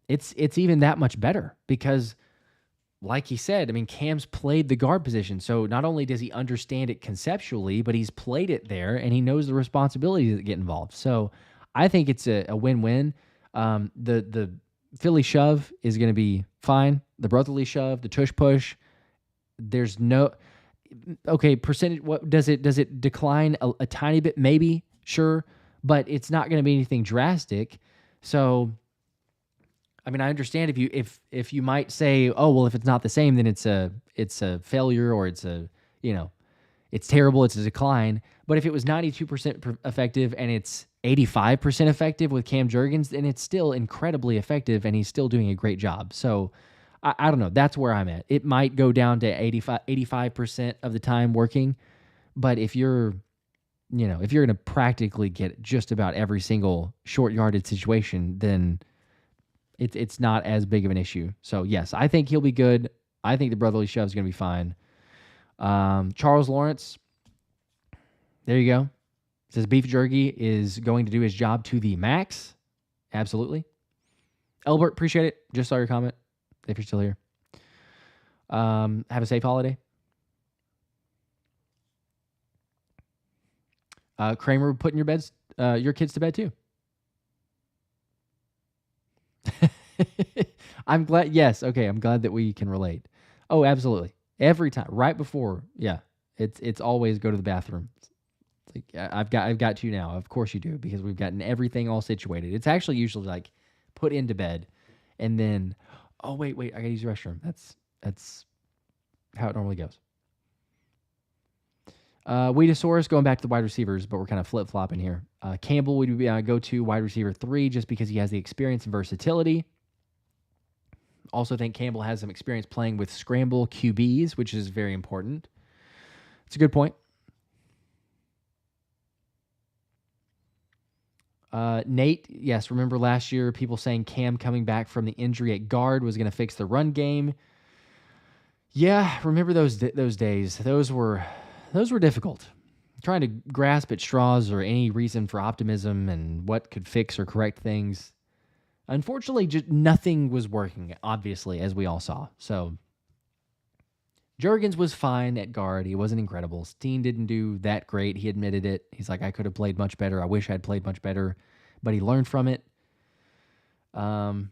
it's even that much better because, like he said, I mean, Cam's played the guard position. So not only does he understand it conceptually, but he's played it there and he knows the responsibilities that get involved. So I think it's a win-win. The Philly shove is going to be fine. The brotherly shove, the tush push, there's no percentage. What does it decline a tiny bit? Maybe, sure, but it's not going to be anything drastic. So, I mean, I understand if you might say, oh well, if it's not the same, then it's a failure or it's it's terrible, it's a decline. But if it was 92% effective and it's 85% effective with Cam Jurgens, then it's still incredibly effective and he's still doing a great job. So I don't know. That's where I'm at. It might go down to 85% of the time working, but if you're going to practically get just about every single short yarded situation, then it's not as big of an issue. So yes, I think he'll be good. I think the brotherly shove is going to be fine. Charles Lawrence, there you go. Says Beef Jerky is going to do his job to the max. Absolutely. Elbert, appreciate it. Just saw your comment. If you're still here. Have a safe holiday. Kramer putting your kids to bed too. I'm glad. Yes. Okay. I'm glad that we can relate. Oh, absolutely. Every time, right before. Yeah. It's always go to the bathroom. It's like, I've got you now. Of course you do, because we've gotten everything all situated. It's actually usually like put into bed and then, oh, wait, I gotta use the restroom. That's how it normally goes. Weedosaurus, going back to the wide receivers, but we're kind of flip-flopping here. Campbell would be go-to wide receiver 3 just because he has the experience and versatility. Also think Campbell has some experience playing with scramble QBs, which is very important. It's a good point. Nate, yes, remember last year people saying Cam coming back from the injury at guard was going to fix the run game. Yeah, remember those days. Those were difficult. Trying to grasp at straws or any reason for optimism and what could fix or correct things. Unfortunately, just nothing was working, obviously, as we all saw. So Jurgens was fine at guard. He wasn't incredible. Steen didn't do that great. He admitted it. He's like, I could have played much better. I wish I'd played much better. But he learned from it. Yeah.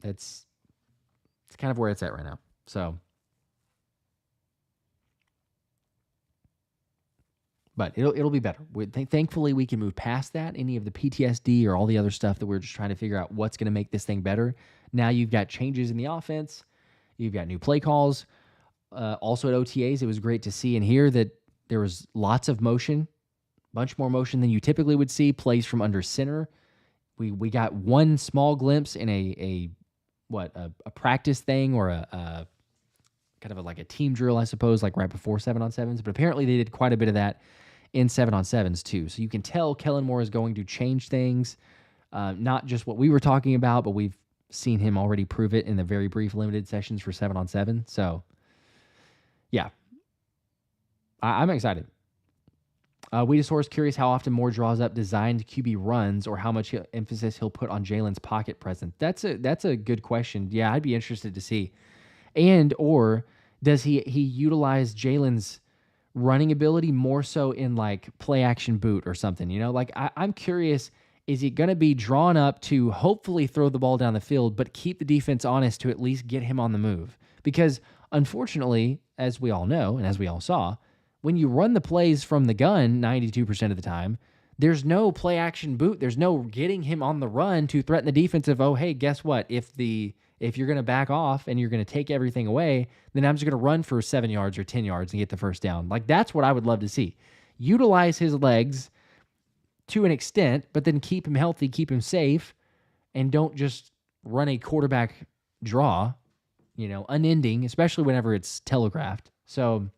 It's kind of where it's at right now. So, but it'll be better. Thankfully, we can move past that. Any of the PTSD or all the other stuff that we're just trying to figure out what's going to make this thing better. Now you've got changes in the offense. You've got new play calls. Also at OTAs, it was great to see and hear that there was lots of motion, bunch more motion than you typically would see. Plays from under center. We got one small glimpse in a practice thing or a kind of like a team drill, I suppose, like right before 7-on-7s. But apparently they did quite a bit of that in 7-on-7s too. So you can tell Kellen Moore is going to change things. Not just what we were talking about, but we've seen him already prove it in the very brief limited sessions for 7-on-7. So, yeah. I'm excited. Weedosaurus curious how often Moore draws up designed QB runs or how much emphasis he'll put on Jalen's pocket presence. That's a good question. Yeah, I'd be interested to see. And or does he utilize Jalen's running ability more so in like play action boot or something? Like I'm curious. Is he going to be drawn up to hopefully throw the ball down the field, but keep the defense honest to at least get him on the move? Because unfortunately, as we all know, and as we all saw, when you run the plays from the gun 92% of the time, there's no play action boot. There's no getting him on the run to threaten the defense of, oh, hey, guess what? If you're going to back off and you're going to take everything away, then I'm just going to run for 7 yards or 10 yards and get the first down. Like, that's what I would love to see. Utilize his legs to an extent, but then keep him healthy, keep him safe, and don't just run a quarterback draw, unending, especially whenever it's telegraphed. So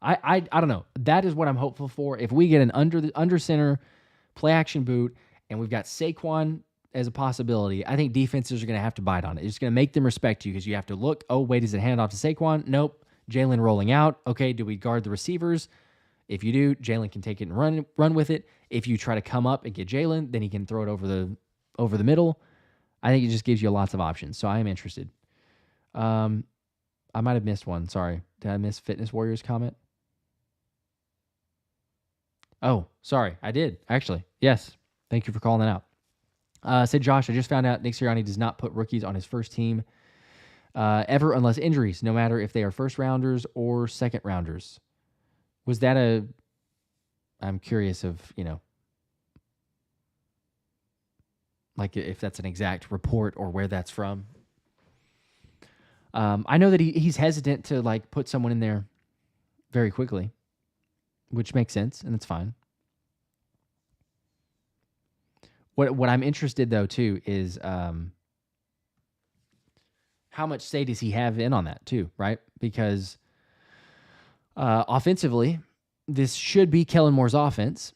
I don't know. That is what I'm hopeful for. If we get an under center play action boot and we've got Saquon as a possibility, I think defenses are going to have to bite on it. It's going to make them respect you because you have to look, oh, wait, is it hand off to Saquon? Nope. Jalen rolling out. Okay, do we guard the receivers? If you do, Jalen can take it and run with it. If you try to come up and get Jalen, then he can throw it over the middle. I think it just gives you lots of options. So I am interested. I might have missed one. Sorry. Did I miss Fitness Warriors comment? Oh, sorry. I did, actually. Yes. Thank you for calling that out. Said Josh, I just found out Nick Sirianni does not put rookies on his first team ever unless injuries, no matter if they are first rounders or second rounders. Was that I'm curious of, like if that's an exact report or where that's from. I know that he's hesitant to like put someone in there very quickly, which makes sense, and it's fine. What I'm interested though too is how much say does he have in on that too, right? Because offensively, this should be Kellen Moore's offense.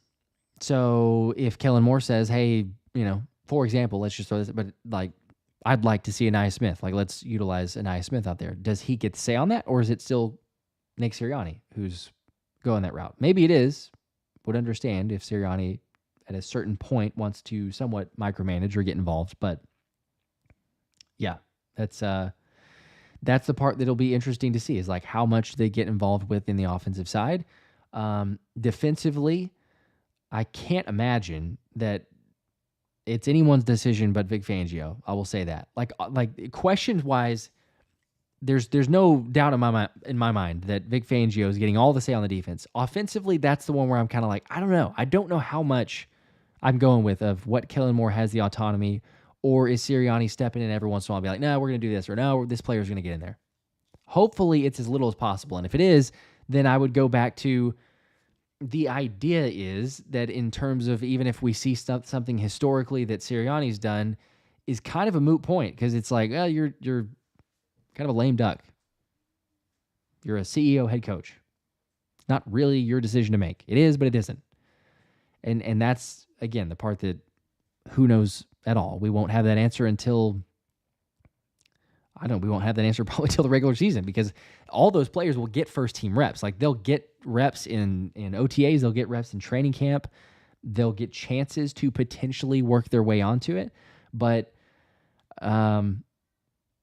So if Kellen Moore says, hey, for example, let's just throw this, but like, I'd like to see Ainias Smith. Like, let's utilize Ainias Smith out there. Does he get to say on that, or is it still Nick Sirianni who's going that route? Maybe it is. Would understand if Sirianni at a certain point wants to somewhat micromanage or get involved. But yeah, that's the part that'll be interesting to see is like how much they get involved with in the offensive side. Defensively, I can't imagine that it's anyone's decision but Vic Fangio. I will say that. Like questions wise, there's no doubt in my mind that Vic Fangio is getting all the say on the defense. Offensively, that's the one where I'm kind of like, I don't know. I don't know how much I'm going with of what Kellen Moore has the autonomy, or is Sirianni stepping in every once in a while and be like, no, we're going to do this, or no, this player's going to get in there. Hopefully it's as little as possible. And if it is, then I would go back to the idea is that in terms of even if we see something historically that Sirianni's done is kind of a moot point because it's like, well, you're kind of a lame duck. You're a CEO head coach. It's not really your decision to make. It is, but it isn't. And that's, again, the part that who knows at all. We won't have that answer until, we won't have that answer probably till the regular season because all those players will get first team reps. Like they'll get reps in OTAs, they'll get reps in training camp, they'll get chances to potentially work their way onto it. But, and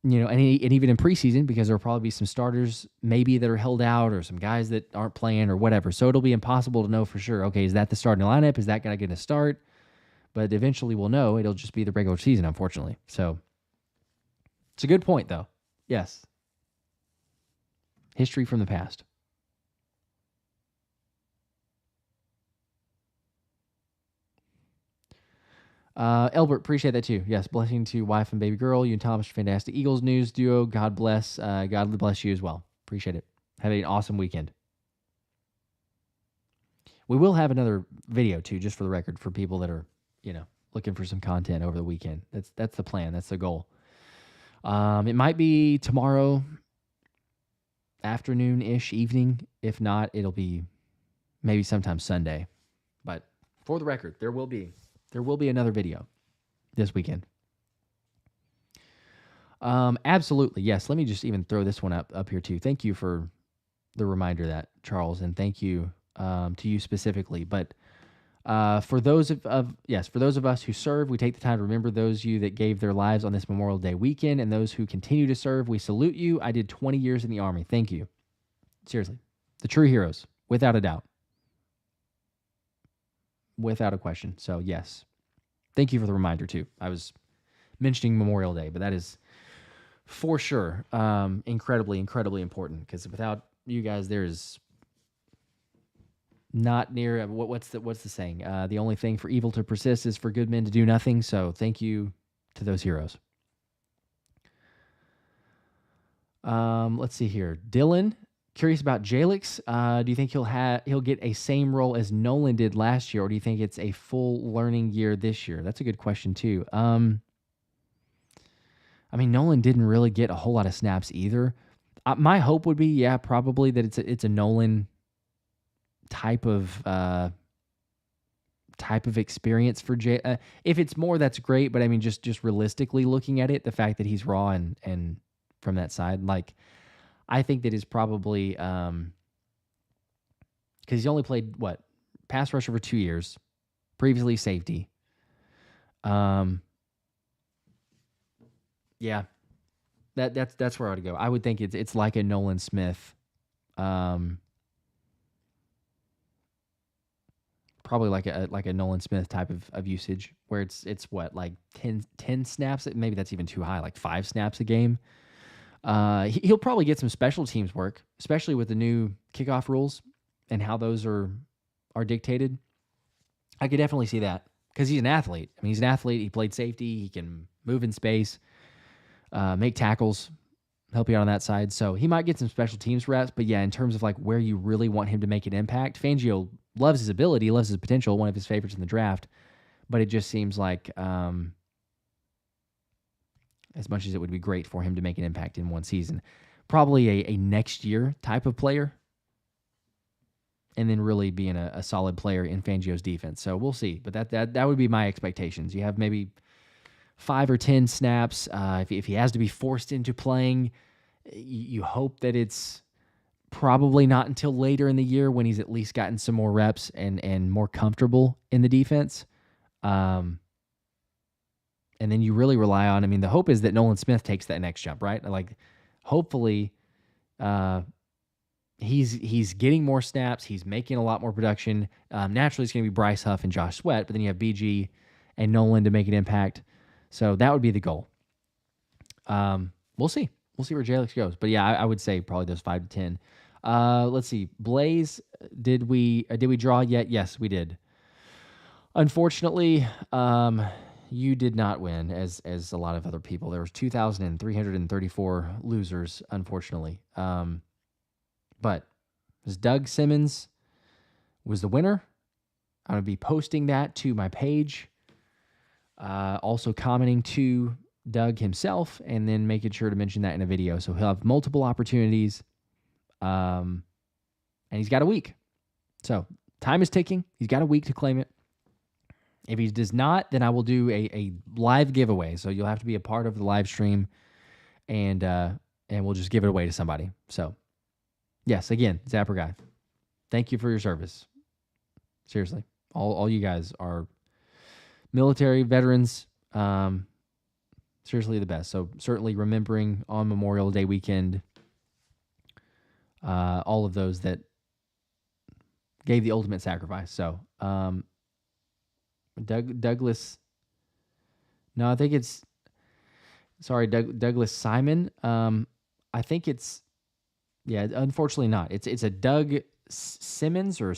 even in preseason, because there'll probably be some starters maybe that are held out or some guys that aren't playing or whatever. So it'll be impossible to know for sure, okay, is that the starting lineup? Is that guy going to start? But eventually we'll know. It'll just be the regular season, unfortunately. So it's a good point, though. Yes. History from the past. Elbert, appreciate that too. Yes, blessing to wife and baby girl. You and Thomas, fantastic Eagles news duo. God bless. God bless you as well. Appreciate it. Have an awesome weekend. We will have another video too, just for the record, for people that are, looking for some content over the weekend. That's the plan. That's the goal. It might be tomorrow afternoon-ish, evening. If not, it'll be maybe sometime Sunday. But for the record, there will be another video this weekend. Absolutely, yes. Let me just even throw this one up here too. Thank you for the reminder of that, Charles, and thank you to you specifically. But for those of us who serve, we take the time to remember those of you that gave their lives on this Memorial Day weekend, and those who continue to serve. We salute you. I did 20 years in the Army. Thank you. Seriously, the true heroes, without a doubt. Without a question. So, yes. Thank you for the reminder, too. I was mentioning Memorial Day, but that is for sure incredibly, incredibly important because without you guys, there's not near what's the saying? The only thing for evil to persist is for good men to do nothing. So thank you to those heroes. Let's see here. Dylan, curious about Jalix. Do you think he'll get a same role as Nolan did last year, or do you think it's a full learning year this year? That's a good question too. I mean, Nolan didn't really get a whole lot of snaps either. My hope would be, probably that it's a Nolan type of experience for Jay. If it's more, that's great. But I mean, just realistically looking at it, the fact that he's raw and from that side, like, I think that is probably because he's only played pass rusher for 2 years, previously safety. Yeah, that's where I would go. I would think it's like a Nolan Smith. Probably like a Nolan Smith type of usage where it's what, like 10 snaps. Maybe that's even too high, like 5 snaps a game. He'll probably get some special teams work, especially with the new kickoff rules and how those are dictated. I could definitely see that because he's an athlete. I mean, he's an athlete. He played safety. He can move in space, make tackles, help you out on that side. So he might get some special teams reps. But yeah, in terms of like where you really want him to make an impact, Fangio loves his ability, loves his potential, one of his favorites in the draft. But it just seems like as much as it would be great for him to make an impact in one season, probably a next year type of player, and then really being a solid player in Fangio's defense. So we'll see. But that would be my expectations. You have maybe 5 or 10 snaps. If he has to be forced into playing, you hope that it's probably not until later in the year when he's at least gotten some more reps and more comfortable in the defense. And then you really rely on, I mean, the hope is that Nolan Smith takes that next jump, right? Like, hopefully he's getting more snaps. He's making a lot more production. Naturally, it's going to be Bryce, Huff, and Josh Sweat, but then you have BG and Nolan to make an impact. So that would be the goal. We'll see. We'll see where Jalix goes. But yeah, I would say probably those 5 to 10. Let's see. Blaze, did we draw yet? Yes, we did. Unfortunately, you did not win as a lot of other people. There was 2,334 losers, unfortunately. But as Doug Simmons was the winner, I'm going to be posting that to my page. Also commenting to Doug himself, and then making sure to mention that in a video. So he'll have multiple opportunities. And he's got a week. So time is ticking. He's got a week to claim it. If he does not, then I will do a live giveaway. So you'll have to be a part of the live stream, and we'll just give it away to somebody. So, yes, again, Zapper Guy, thank you for your service. Seriously, all you guys are military veterans. Seriously, the best. So certainly remembering on Memorial Day weekend, all of those that gave the ultimate sacrifice. So, Douglas. No, I think it's. Sorry, Douglas Simon. I think it's. Yeah, unfortunately not. It's a Doug Simmons or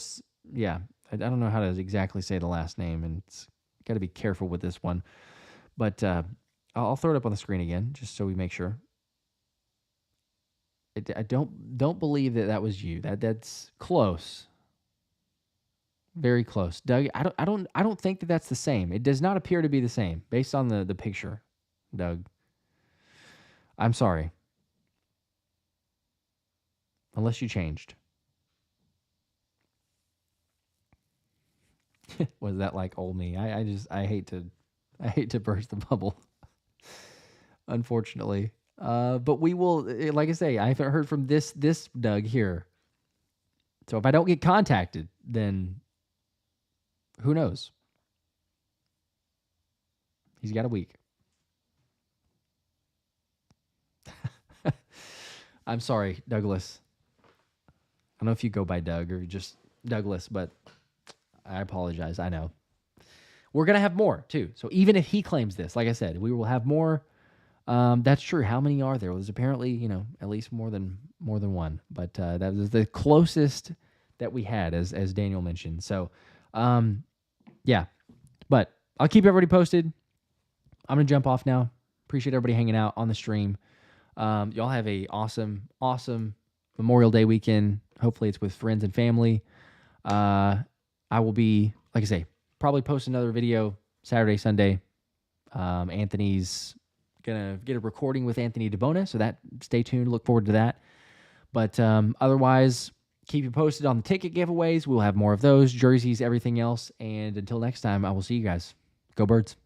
yeah. I don't know how to exactly say the last name, and it's got to be careful with this one. But I'll throw it up on the screen again, just so we make sure. I don't believe that was you. That's close. Very close, Doug. I don't think that that's the same. It does not appear to be the same based on the picture, Doug. I'm sorry. Unless you changed. Was that like old me? I hate to burst the bubble. Unfortunately, but we will. Like I say, I haven't heard from this Doug here. So if I don't get contacted, then who knows? He's got a week. I'm sorry, Douglas. I don't know if you go by Doug or just Douglas, but I apologize. I know. We're going to have more, too. So even if he claims this, like I said, we will have more. That's true. How many are there? Well, there's apparently, at least more than one. But that was the closest that we had, as Daniel mentioned. So, yeah, but I'll keep everybody posted. I'm gonna jump off now. Appreciate everybody hanging out on the stream. Y'all have a awesome Memorial Day weekend. Hopefully it's with friends and family. I will be, like I say, probably post another video Saturday, Sunday. Anthony's gonna get a recording with Anthony DeBona, so that stay tuned. Look forward to that. But otherwise, keep you posted on the ticket giveaways. We'll have more of those, jerseys, everything else. And until next time, I will see you guys. Go Birds.